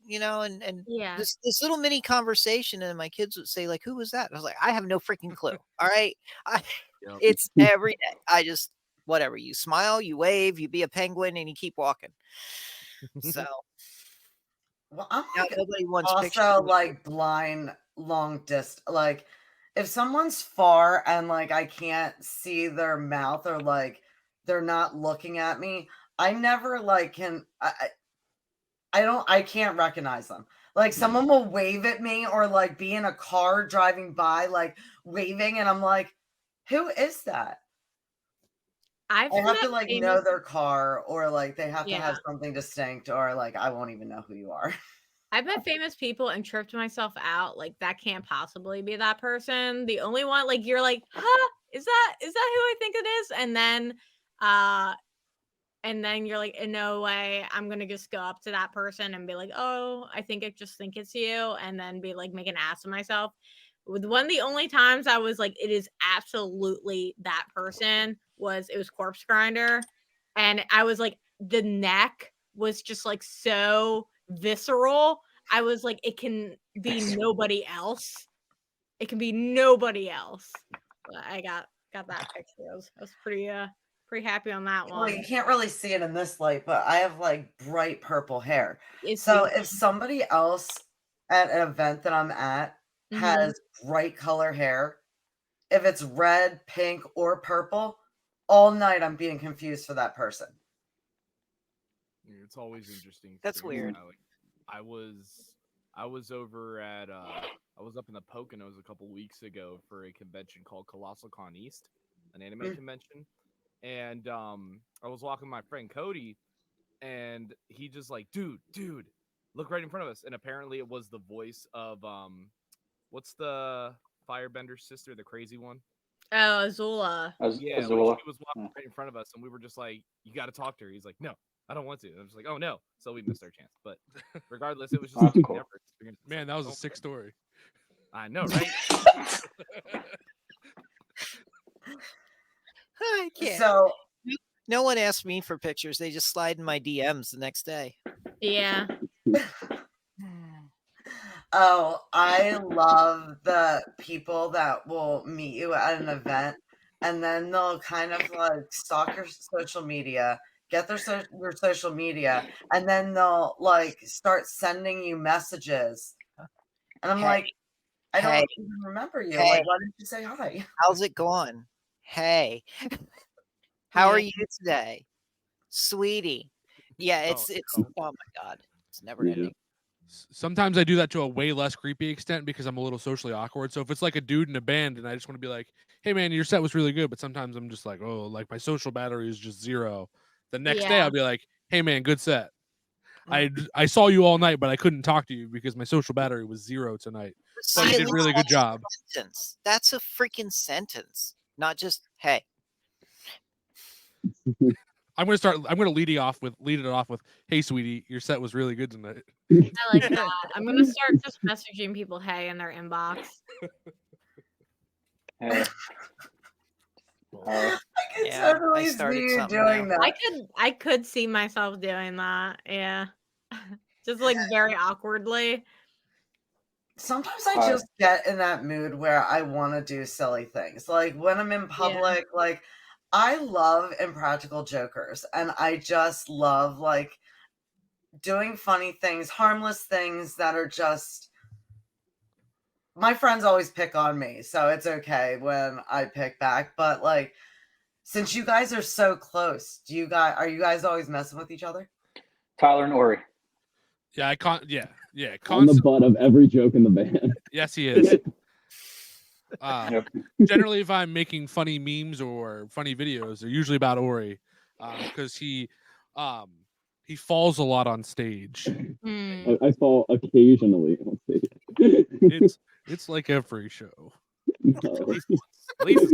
and Yeah. this little mini conversation, and my kids would say like, "Who was that?" I was like, "I have no freaking clue." All right, Yep. it's every day. I just whatever, you smile, you wave, you be a penguin, and you keep walking. So Well, I'm now like nobody wants pictures. also like blind long distance. Like if someone's far and like I can't see their mouth or like they're not looking at me, I never like can I can't recognize them. Like someone will wave at me or like be in a car driving by like waving and I'm like, who is that? I've I have met to like know famous. their car or like they have to Yeah. have something distinct or like I won't even know who you are. I've met famous people and tripped myself out. Like that can't possibly be that person. The only one, like you're like, huh? Is that who I think it is? And then you're like, in no way, I'm gonna just go up to that person and be like, oh, I just think it's you, and then be like, make an ass of myself. With one of the only times I was like, it is absolutely that person it was Corpse Grinder, and I was like, the neck was just like so visceral. I was like, it can be nobody else. It can be nobody else. But I got that picture. I was pretty happy on that Well, one. you can't really see it in this light, but I have like bright purple hair. It's So beautiful. if somebody else at an event that I'm at has bright color hair, if it's red, pink, or purple, all night I'm being confused for that person. Yeah, it's always interesting. That's figuring weird. out, like, I was over at I was up in the Poconos a couple weeks ago for a convention called Colossal Con East, an anime convention, and I was walking with my friend Cody, and he just like, dude, look right in front of us, and apparently it was the voice of what's the Firebender's sister, the crazy one? Oh, Azula. Yeah, like Azula. she was walking right in front of us, and we were just like, "You got to talk to her." He's like, "No, I don't want to." And I'm just like, "Oh no!" So we missed our chance. But regardless, it was just That's like, cool. never experienced. It's Man, like, that was oh a sick my- story. I know, right? I can't. So No one asked me for pictures. They just slide in my DMs the next day. Yeah. oh, I love the people that will meet you at an event and then they'll kind of like stalk your social media, get your social media, and then they'll like start sending you messages. And I'm Hey, like, I hey, don't even remember you. hey. Like, why didn't you say hi? how's it going? Hey, how are Yeah. you today, sweetie? Yeah, it's no. oh my god, it's never Yeah. ending. Sometimes I do that to a way less creepy extent because I'm a little socially awkward. So if it's like a dude in a band and I just want to be like, "Hey man, your set was really good," but sometimes I'm just like, "Oh, like my social battery is just 0." The next day Yeah. I'll be like, "Hey man, good set. Mm. I saw you all night, but I couldn't talk to you because my social battery was 0 tonight. But you See, at did least really good that's a job." sentence. That's a freaking sentence, not just hey. I'm gonna lead it off with, "Hey sweetie, your set was really good tonight." I like that. I'm gonna start just messaging people hey in their inbox. Hey. I can Yeah, totally I see started you something doing now. that. I could see myself doing that. Yeah. Just like very awkwardly. Sometimes I just get in that mood where I want to do silly things. Like when I'm in public, like I love impractical jokers and I just love like doing funny things, harmless things that are just my friends always pick on me, so it's okay when I pick back, but like since you guys are so close, are you guys always messing with each other? Tyler and Ori. Yeah, On the butt of every joke in the band. Yes, he is. Yep. Generally, if I'm making funny memes or funny videos, they're usually about Ori, because he falls a lot on stage. Mm. I fall occasionally on stage. It's like every show. No. At least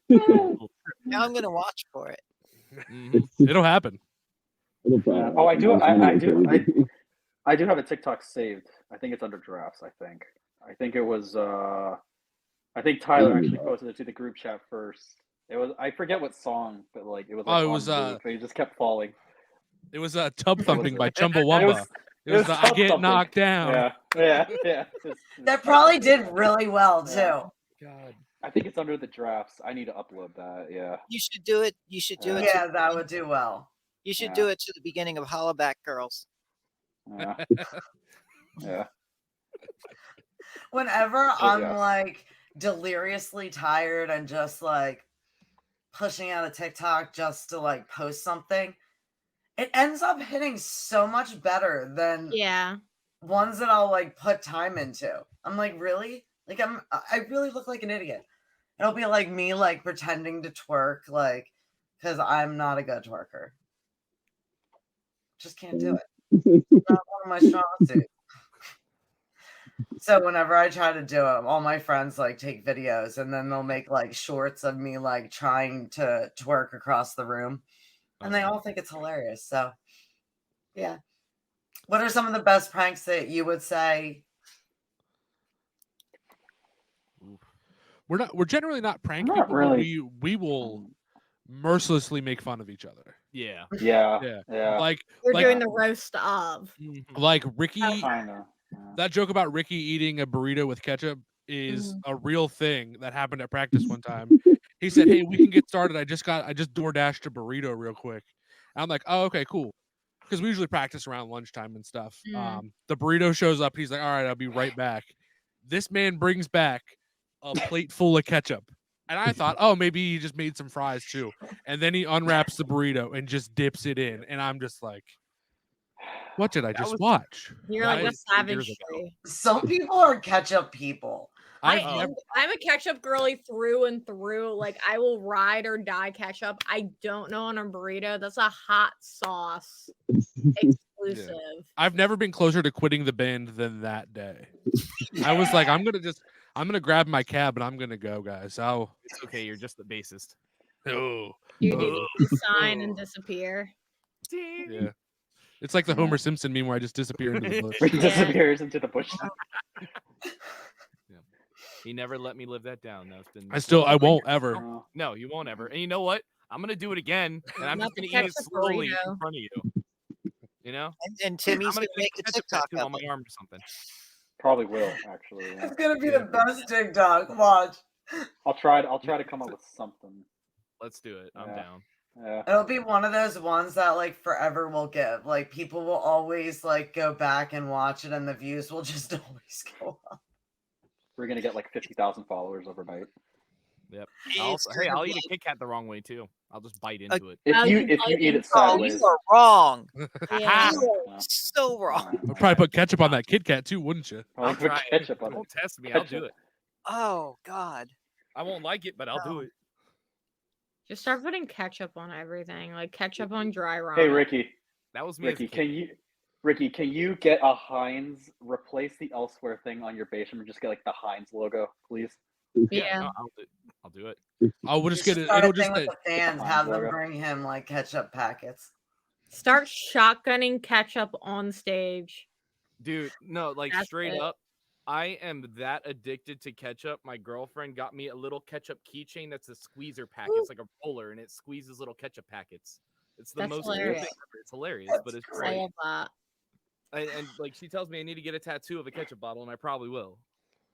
once. Now I'm gonna watch for it. It'll happen. Oh, I do. I do have a TikTok saved. I think it's under drafts. I think it was. I think Tyler actually posted it to the group chat first. It was. I forget what song, but like it was. Like, it on was. loop, and he just kept falling. It was Tub Thumping by It Chumbawamba. was. It was the I Tub get Thumping. knocked down. Yeah. That probably did really well too. Yeah. God. I think it's under the drafts. I need to upload that. Yeah. You should do it. You should do it. Yeah, that would do well. You should do it to the beginning of Hollaback Girls. Yeah. Yeah. Whenever I'm like deliriously tired and just like pushing out a TikTok just to like post something, it ends up hitting so much better than ones that I'll like put time into. I'm like, really? Like I really look like an idiot. It'll be like me like pretending to twerk, like, because I'm not a good twerker. Just can't do it. It's not one of my strong suits. So whenever I try to do it, all my friends like take videos and then they'll make like shorts of me like trying to twerk across the room. And they all think it's hilarious. So yeah. What are some of the best pranks that you would say? We're generally not prank Not people, really. but we will mercilessly make fun of each other. Yeah. Like we're doing the roast of. Like Ricky. Kinda. That joke about Ricky eating a burrito with ketchup is a real thing that happened at practice one time. He said, "Hey, we can get started. I just DoorDashed a burrito real quick." And I'm like, "Oh, okay, cool." Because we usually practice around lunchtime and stuff. The burrito shows up. He's like, "All right, I'll be right back." This man brings back a plate full of ketchup. And I thought, oh, maybe he just made some fries too. And then he unwraps the burrito and just dips it in. And I'm just like, what did I just watch? You're like a savage. Some people are ketchup people. I'm a ketchup girly through and through. Like I will ride or die ketchup. I don't know on a burrito. That's a hot sauce exclusive. Yeah. I've never been closer to quitting the band than that day. I was like, I'm gonna grab my cab and I'm gonna go, guys. It's okay. You're just the bassist. You need to sign and disappear. Yeah. It's like the Homer Simpson meme where I just disappear into the bush. He disappears into the bush. He never let me live that down. That's been. I won't ever. No, you won't ever. And you know what? I'm gonna do it again, and I'm just gonna eat it slowly in front of you. You know. And Timmy's gonna make a TikTok on my arm or something. Probably will actually. Yeah. It's gonna be the best TikTok. Watch. I'll try to come up with something. Let's do it. I'm down. Yeah. It'll be one of those ones that like forever will give. Like people will always like go back and watch it, and the views will just always go up. We're gonna get like 50,000 followers overnight. Yep. I'll eat a Kit Kat the wrong way too. I'll just bite into it. If you eat it sideways, you are wrong. Yeah. You are so wrong. I'd probably put ketchup on that Kit Kat too, wouldn't you? I'll put ketchup on it. Don't test me. I'll do it. Oh God. I won't like it, but I'll do it. Just start putting ketchup on everything, like ketchup on dry ramen. Hey Ricky. That was me. Ricky, can you get a Heinz, replace the Elsewhere thing on your basement and just get like the Heinz logo, please? Yeah. I'll do it. We'll just get it. Start It'll a thing just with the fans. Have them bring him like ketchup packets. Start shotgunning ketchup on stage. Dude, no, like That's straight it. up. I am that addicted to ketchup. My girlfriend got me a little ketchup keychain that's a squeezer pack. It's like a roller and it squeezes little ketchup packets. It's the most cool thing ever. It's hilarious, but it's I great. love that. And like she tells me I need to get a tattoo of a ketchup bottle, and I probably will.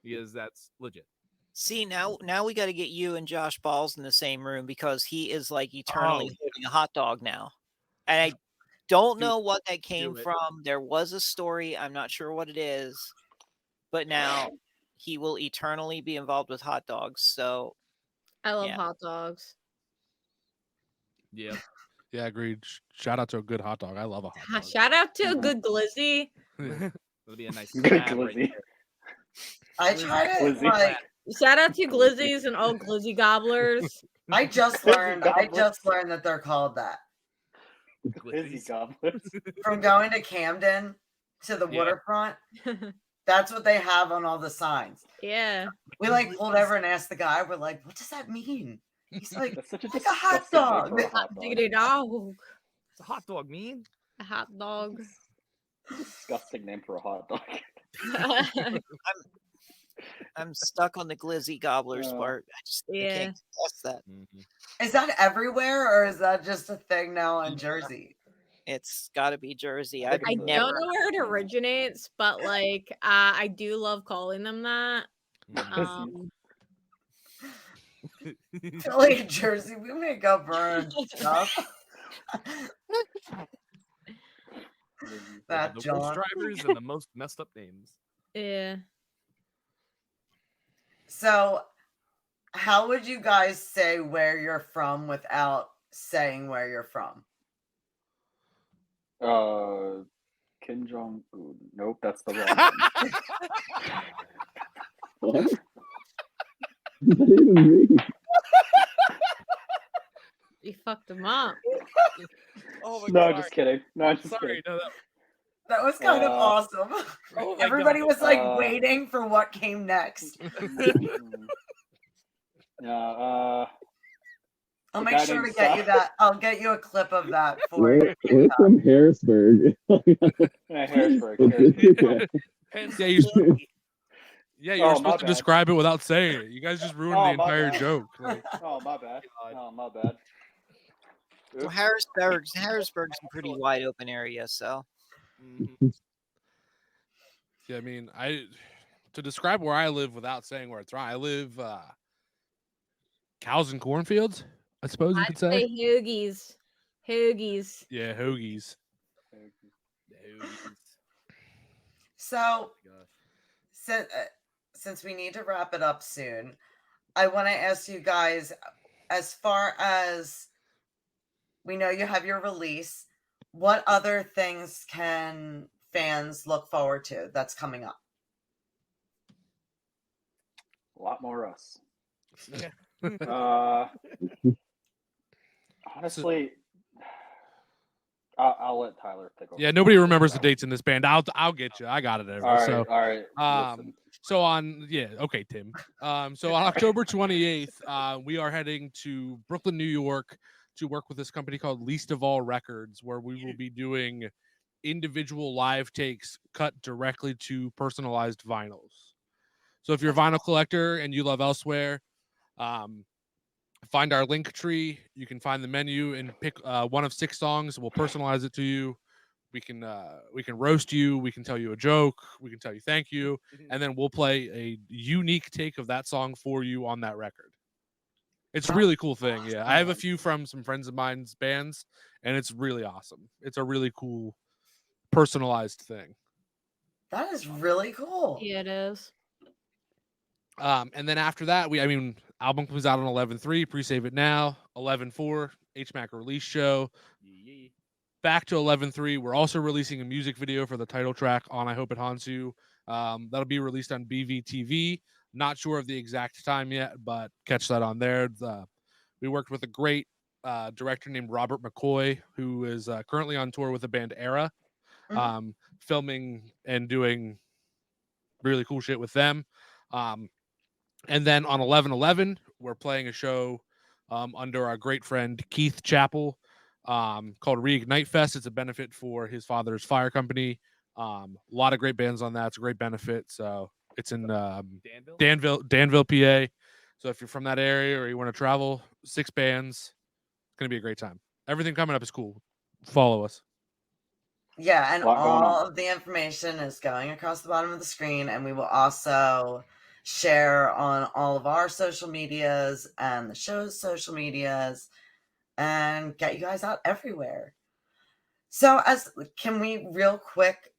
Because that's legit. See, now we got to get you and Josh Balls in the same room because he is like eternally holding a hot dog now. And I don't know what that came from. There was a story. I'm not sure what it is. But now he will eternally be involved with hot dogs. So I love hot dogs. Yeah. Yeah, agreed. Shout out to a good hot dog. I love a hot dog. Shout out to a good glizzy. That'll be a nice Good glizzy. I tried it like shout out to glizzies and all glizzy gobblers. I just learned that they're called that. Glizzy gobblers. From going to Camden to the waterfront. That's what they have on all the signs. Yeah. We like pulled over and asked the guy, we're like, what does that mean? He's like, That's such a like a hot disgusting name dog. for a hot Hot dog. diggity dog. It's a hot dog, man. A hot dog. It's a disgusting name for a hot dog. I'm stuck on the glizzy gobblers Uh, part. I Yeah. can't get past that. Is that everywhere, or is that just a thing now in Jersey? It's got to be Jersey. I I've think I it's never. don't know where it originates, but like I do love calling them that. Philly and Jersey, we make up our own stuff. That the John. worst drivers and the most messed up names. Yeah. So, how would you guys say where you're from without saying where you're from? Kim Jong Un. Nope, that's the wrong one. What? What does that even mean? You fucked them up. Oh my No, god. just kidding. No, just Sorry, kidding. no, That was kind of awesome. oh my Everybody God. was like waiting for what came next. Yeah, I'll the make guy sure to named get you Sa- that. I'll get you a clip of that for you. We're from Harrisburg. yeah, Harrisburg. Okay. Yeah, you're Oh, my supposed to bad. describe it without saying it. You guys just ruined Oh, the my entire bad. joke. Like, Oh, my bad. Oh, my bad. Well, Oops. Harrisburg's a pretty wide open area, so yeah, I mean, to describe where I live without saying where it's from, I live cows and cornfields, I suppose you could say. Say hoagies. Hoagies. Yeah, hoagies. So, since we need to wrap it up soon, I want to ask you guys, as far as we know you have your release, what other things can fans look forward to that's coming up? A lot more us. Yeah. Honestly, I'll let Tyler pick over. Yeah, nobody remembers the dates in this band. I'll get you. I got it. All right, So, all right. Listen. so okay, Tim. So on October 28th, we are heading to Brooklyn, New York, to work with this company called Least of All Records, where we will be doing individual live takes cut directly to personalized vinyls. So if you're a vinyl collector and you love Elsewhere, find our link tree. You can find the menu and pick one of 6 songs. We'll personalize it to you. We can roast you. We can tell you a joke. We can tell you thank you, and then we'll play a unique take of that song for you on that record. It's a really cool thing. Yeah, I have a few from some friends of mine's bands, and it's really awesome. It's a really cool, personalized thing. That is really cool. Yeah, it is. And then after that, album comes out on 11/3. Pre-save it now. 11/4 HMAC release show. Back to 11/3. We're also releasing a music video for the title track on "I Hope It Haunts You." That'll be released on BVTV. Not sure of the exact time yet, but catch that on there. We worked with a great director named Robert McCoy, who is currently on tour with the band Era, filming and doing really cool shit with them. And then on 11/11, we're playing a show under our great friend Keith Chappell called Reignite Fest. It's a benefit for his father's fire company. A lot of great bands on that. It's a great benefit. So it's in Danville, PA. So if you're from that area or you want to travel, 6 bands. It's going to be a great time. Everything coming up is cool. Follow us. Yeah, and all of the information is going across the bottom of the screen, and we will also share on all of our social medias and the show's social medias and get you guys out everywhere. So can we real quick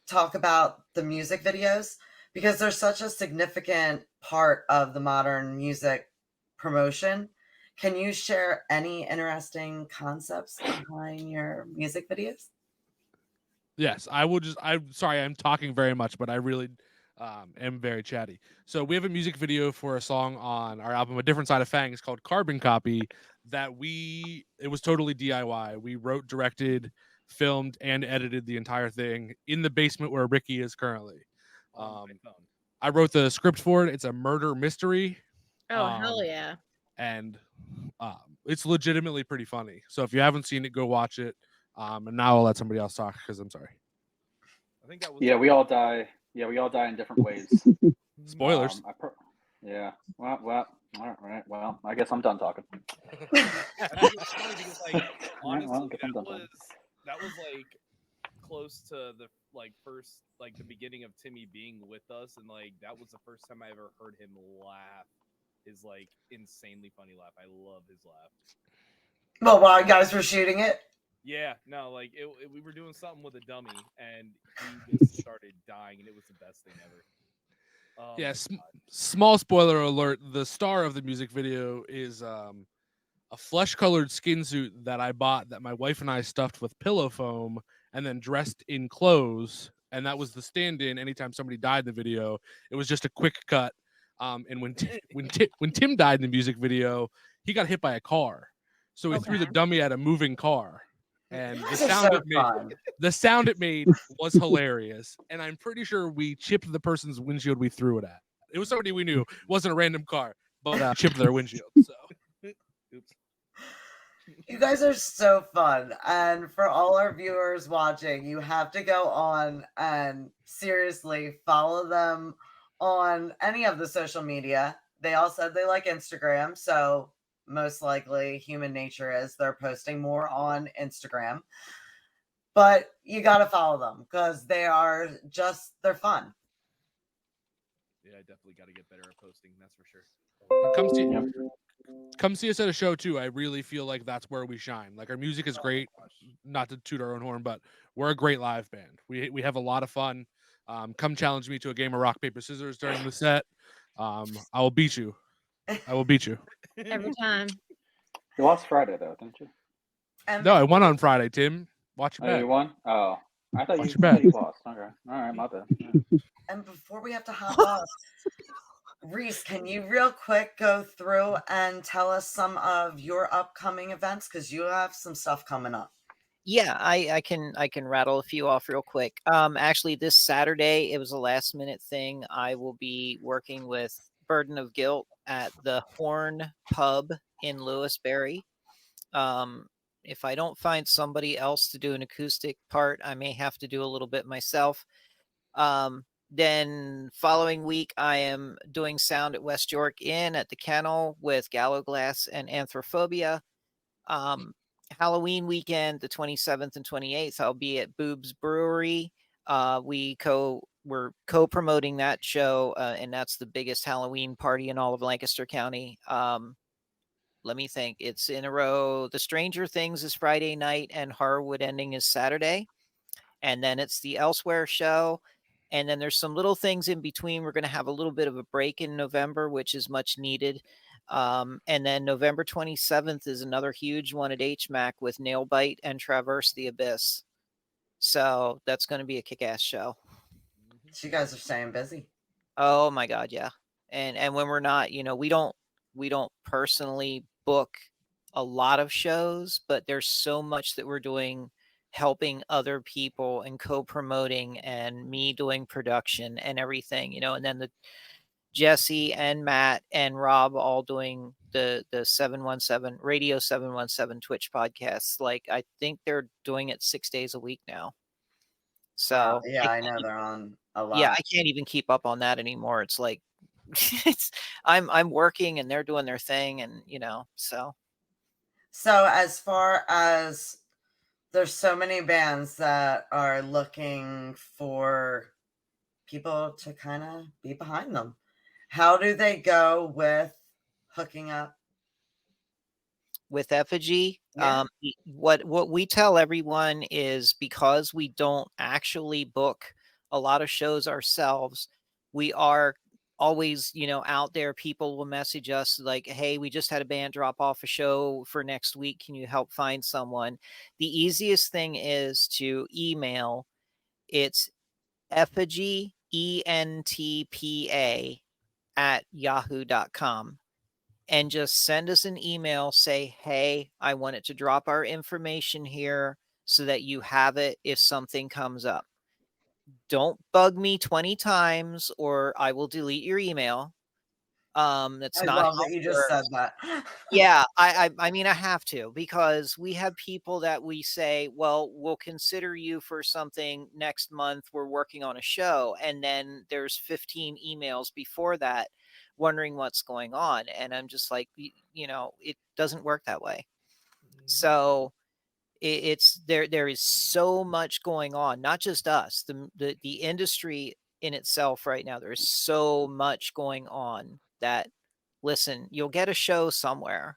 talk about the music videos, because they're such a significant part of the modern music promotion. Can you share any interesting concepts behind your music videos? Yes, I'm sorry, I'm talking very much, but I really am very chatty. So we have a music video for a song on our album, A Different Side of Fangs, called Carbon Copy, it was totally DIY. We wrote, directed, filmed, and edited the entire thing in the basement where Ricky is currently. I wrote the script for it. It's a murder mystery. Oh, hell yeah. and it's legitimately pretty funny. So if you haven't seen it, go watch it. And now I'll let somebody else talk because I'm sorry. I think that was. Yeah, we all die. Yeah, we all die in different ways. Spoilers. Yeah. Well. All right. Well, I guess I'm done talking. I think it's funny because, like, honestly, Well, I guess I'm done talking. that was like close to the first the beginning of Timmy being with us, and like that was the first time I ever heard him laugh. His like insanely funny laugh. I love his laugh. Well, while you guys were shooting it. Yeah, no, like we were doing something with a dummy, and he just started dying, and it was the best thing ever. Oh, yeah, small spoiler alert. The star of the music video is a flesh-colored skin suit that I bought that my wife and I stuffed with pillow foam and then dressed in clothes, and that was the stand-in anytime somebody died in the video. It was just a quick cut. And when Tim died in the music video, he got hit by a car, so he threw the dummy at a moving car, and the sound it made was hilarious. And I'm pretty sure we chipped the person's windshield we threw it at. It was somebody we knew. It wasn't a random car, but chipped their windshield. So. Oops. You guys are so fun. And for all our viewers watching, you have to go on and seriously follow them on any of the social media. They all said they like Instagram, so most likely human nature is they're posting more on Instagram. But you got to follow them because they're fun. Yeah, I definitely got to get better at posting. That's for sure. Come see us at a show too. I really feel like that's where we shine. Like our music is great, not to toot our own horn, but we're a great live band. We have a lot of fun. Come challenge me to a game of rock paper scissors during the set. I will beat you. I will beat you every time. You lost Friday though, didn't you? No, I won on Friday. Tim, watch your back. You won? Oh, I thought you lost. Okay, all right, my bad. Yeah. And before we have to hop off, Reese, can you real quick go through and tell us some of your upcoming events? Because you have some stuff coming up. Yeah, I can rattle a few off real quick. Actually, this Saturday, it was a last minute thing. I will be working with Burden of Guilt at the Horn Pub in Lewisberry. If I don't find somebody else to do an acoustic part, I may have to do a little bit myself. Then following week, I am doing sound at West York Inn at the Kennel with Gallow Glass and Anthrophobia. Halloween weekend, the 27th and 28th, I'll be at Boob's Brewery. We're co-promoting that show, and that's the biggest Halloween party in all of Lancaster County. Let me think. It's in a row. The Stranger Things is Friday night, and Horrorwood Ending is Saturday. And then it's the Elsewhere show. And then there's some little things in between. We're going to have a little bit of a break in November, which is much needed. And then November 27th is another huge one at HMAC with Nailbite and Traverse the Abyss. So that's going to be a kick-ass show. So you guys are staying busy. Oh my God, yeah. And when we're not, we don't personally book a lot of shows, but there's so much that we're doing, helping other people and co-promoting, and me doing production and everything, and then the Jesse and Matt and Rob all doing the 717 Radio 717 Twitch podcasts. Like, I think they're doing it 6 days a week now. So yeah, I know they're on a lot. Yeah, I can't even keep up on that anymore. It's like I'm working and they're doing their thing, and so. So as far as there's so many bands that are looking for people to kind of be behind them. How do they go with hooking up? With Effigy, Yeah. What we tell everyone is, because we don't actually book a lot of shows ourselves, we are always, out there. People will message us like, hey, we just had a band drop off a show for next week. Can you help find someone? The easiest thing is to email. It's Effigy, ENTPA @yahoo.com. And just send us an email. Say, hey, I wanted to drop our information here so that you have it if something comes up. Don't bug me 20 times or I will delete your email. That's I not love how that you it just said works. that. Yeah, I mean, I have to, because we have people that we say, well, we'll consider you for something next month. We're working on a show. And then there's 15 emails before that wondering what's going on. And I'm just like, you know, it doesn't work that way. So it's there is so much going on, not just us, the industry in itself right now. There's so much going on that, listen, you'll get a show somewhere.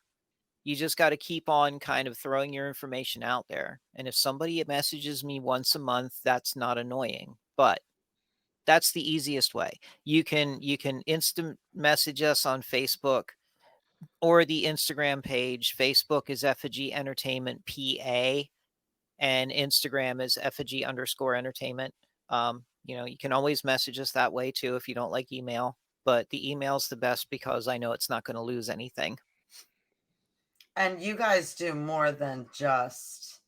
You just got to keep on kind of throwing your information out there. And if somebody messages me once a month, that's not annoying, but that's the easiest way. You can instant message us on Facebook or the Instagram page. Facebook is Effigy Entertainment PA, and Instagram is Effigy_entertainment. You know, you can always message us that way too if you don't like email, but the email's the best because I know it's not going to lose anything. And you guys do more than just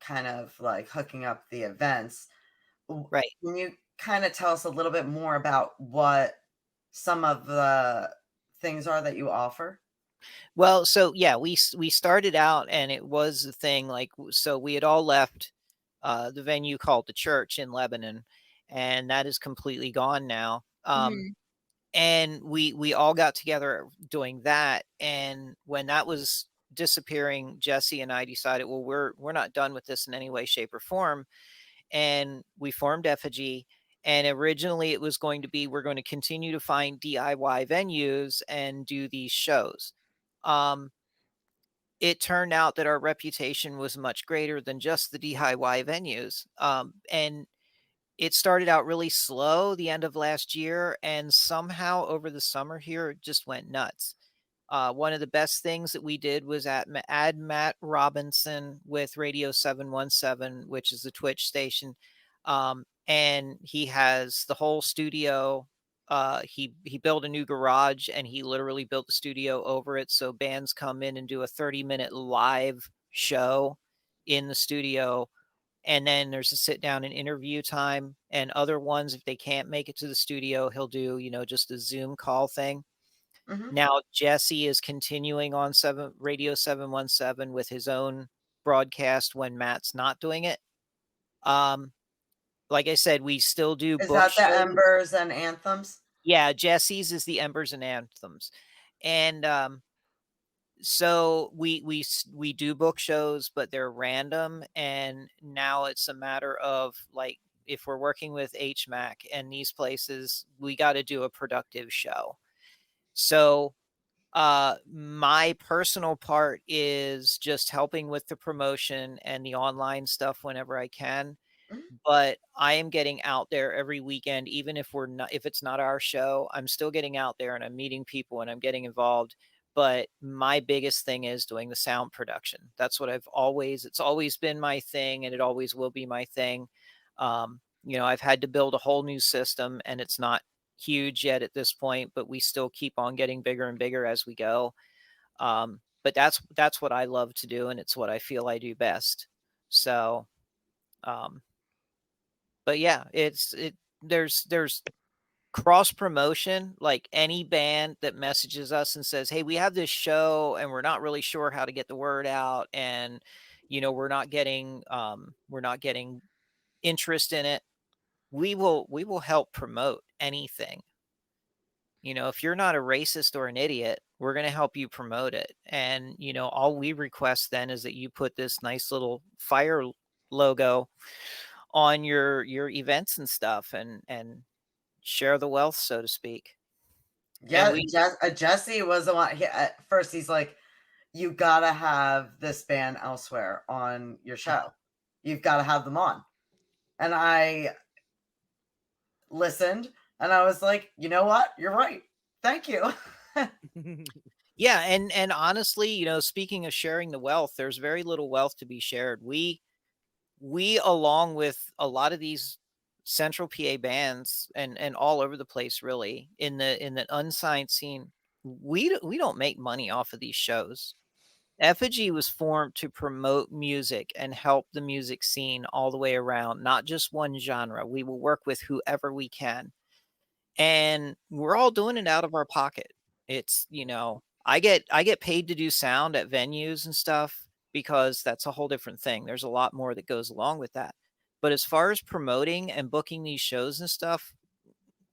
kind of like hooking up the events. Right. Can you kind of tell us a little bit more about what some of the things are that you offer? Well, so yeah, we started out and it was a thing like, so we had all left the venue called the church in Lebanon, and that is completely gone now. Mhm. And we all got together doing that, and when that was disappearing, Jesse and I decided, well, we're not done with this in any way, shape, or form, and we formed Effigy. And originally it was going to be, we're going to continue to find DIY venues and do these shows. Um, it turned out that our reputation was much greater than just the DIY venues. And it started out really slow the end of last year, and somehow over the summer here, it just went nuts. One of the best things that we did was add Matt Robinson with Radio 717, which is the Twitch station. And he has the whole studio. He built a new garage, and he literally built the studio over it. So bands come in and do a 30-minute live show in the studio, and then there's a sit down and interview time. And other ones, if they can't make it to the studio, he'll do, you know, just a Zoom call thing. Mhm. Now Jesse is continuing on Radio 717 with his own broadcast when Matt's not doing it. Like I said, we still do Is book that the shows. Embers and Anthems? Yeah, Jesse's is the Embers and Anthems. And so we do book shows, but they're random, and now it's a matter of like, if we're working with HMAC and these places, we got to do a productive show. So my personal part is just helping with the promotion and the online stuff whenever I can. Mhm. But I am getting out there every weekend, even if it's not our show, I'm still getting out there and I'm meeting people and I'm getting involved. But my biggest thing is doing the sound production. That's what it's always been my thing, and it always will be my thing. You know, I've had to build a whole new system, and it's not huge yet at this point, but we still keep on getting bigger and bigger as we go. But that's what I love to do, and it's what I feel I do best. So, um, but yeah, there's cross promotion. Like any band that messages us and says, "Hey, we have this show, and we're not really sure how to get the word out, and you know, we're not getting interest in it." We will help promote anything. You know, if you're not a racist or an idiot, we're going to help you promote it. And, you know, all we request then is that you put this nice little fire logo on your events and stuff, and share the wealth, so to speak. And Yeah, Jesse was the one. At first, he's like, "You gotta have this band elsewhere on your show. You've got to have them on." And I listened, and I was like, "You know what? You're right. Thank you." yeah, and honestly, you know, speaking of sharing the wealth, there's very little wealth to be shared. We along with a lot of these central PA bands and all over the place, really, in the unsigned scene, we don't make money off of these shows. Effigy was formed to promote music and help the music scene all the way around, not just one genre. We will work with whoever we can, and we're all doing it out of our pocket. It's, I get paid to do sound at venues and stuff because that's a whole different thing. There's a lot more that goes along with that. But as far as promoting and booking these shows and stuff,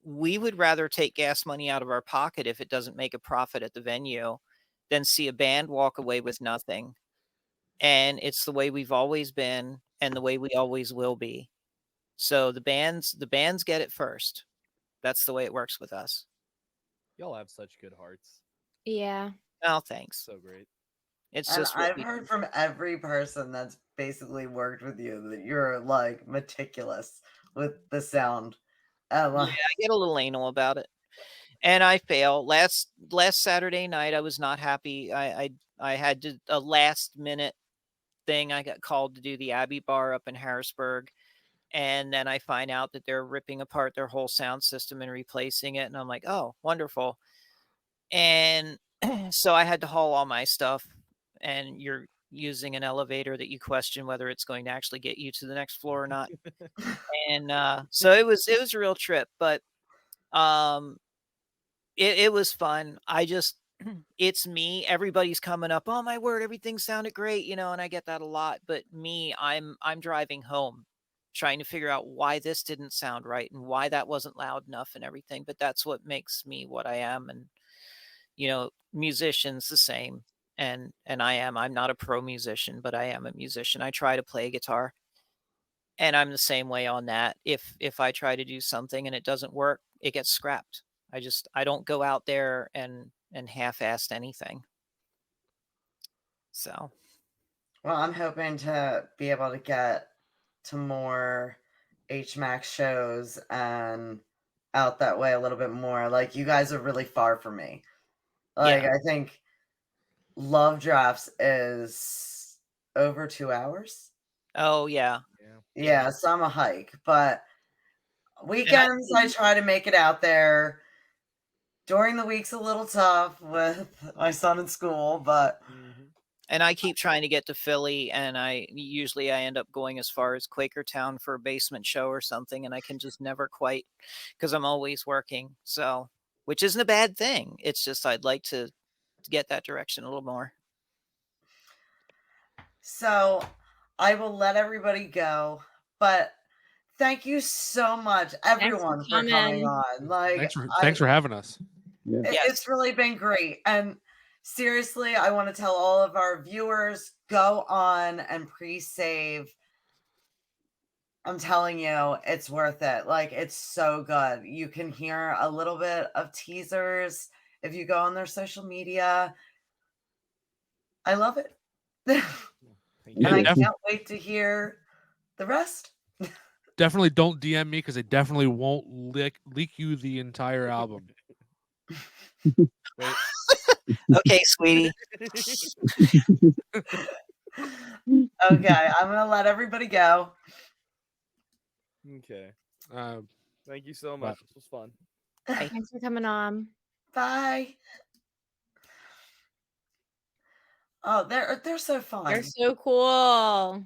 we would rather take gas money out of our pocket if it doesn't make a profit at the venue than see a band walk away with nothing. And it's the way we've always been and the way we always will be. So the bands get it first. That's the way it works with us. Y'all have such good hearts. Yeah. Oh, thanks. So great. It's And just what I've we heard do. from every person that's basically worked with you that you're like meticulous with the sound. Yeah, I get a little anal about it, and I fail. Last Saturday night, I was not happy. I had to, a last minute thing. I got called to do the Abbey Bar up in Harrisburg, and then I find out that they're ripping apart their whole sound system and replacing it, and I'm like, oh, wonderful. And so I had to haul all my stuff, and you're using an elevator that you question whether it's going to actually get you to the next floor or not. And so it was a real trip, but um it was fun. I just it's me. Everybody's coming up, oh my word, everything sounded great, and I get that a lot. But me, I'm driving home trying to figure out why this didn't sound right and why that wasn't loud enough and everything. But that's what makes me what I am. And musicians the same. And I'm not a pro musician, but I am a musician. I try to play guitar. And I'm the same way on that. If I try to do something and it doesn't work, it gets scrapped. I don't go out there and half-assed anything. So, Well, I'm hoping to be able to get to more HMAX shows and out that way a little bit more. Like, you guys are really far from me. Like, yeah. I think Love Drafts is over 2 hours. Oh yeah. Yeah, so I'm a hike, but weekends I try to make it out there. During the week's a little tough with my son in school, but And I keep trying to get to Philly, and I end up going as far as Quakertown for a basement show or something, and I can just never quite, because I'm always working. So, which isn't a bad thing. It's just I'd like to get that direction a little more. so I will let everybody go, but thank you so much, everyone, for coming on. Like, thanks for having us. Yeah. It's really been great. And seriously, I want to tell all of our viewers, go on and pre-save. I'm telling you, it's worth it. Like, it's so good. You can hear a little bit of teasers if you go on their social media. I love it. And I can't wait to hear the rest. Definitely don't DM me because I definitely won't leak you the entire album. Wait. Okay, sweetie. Okay, I'm gonna let everybody go. Okay. Thank you so much. This was fun. Thanks for coming on. Bye. Oh, they're so fun. They're so cool.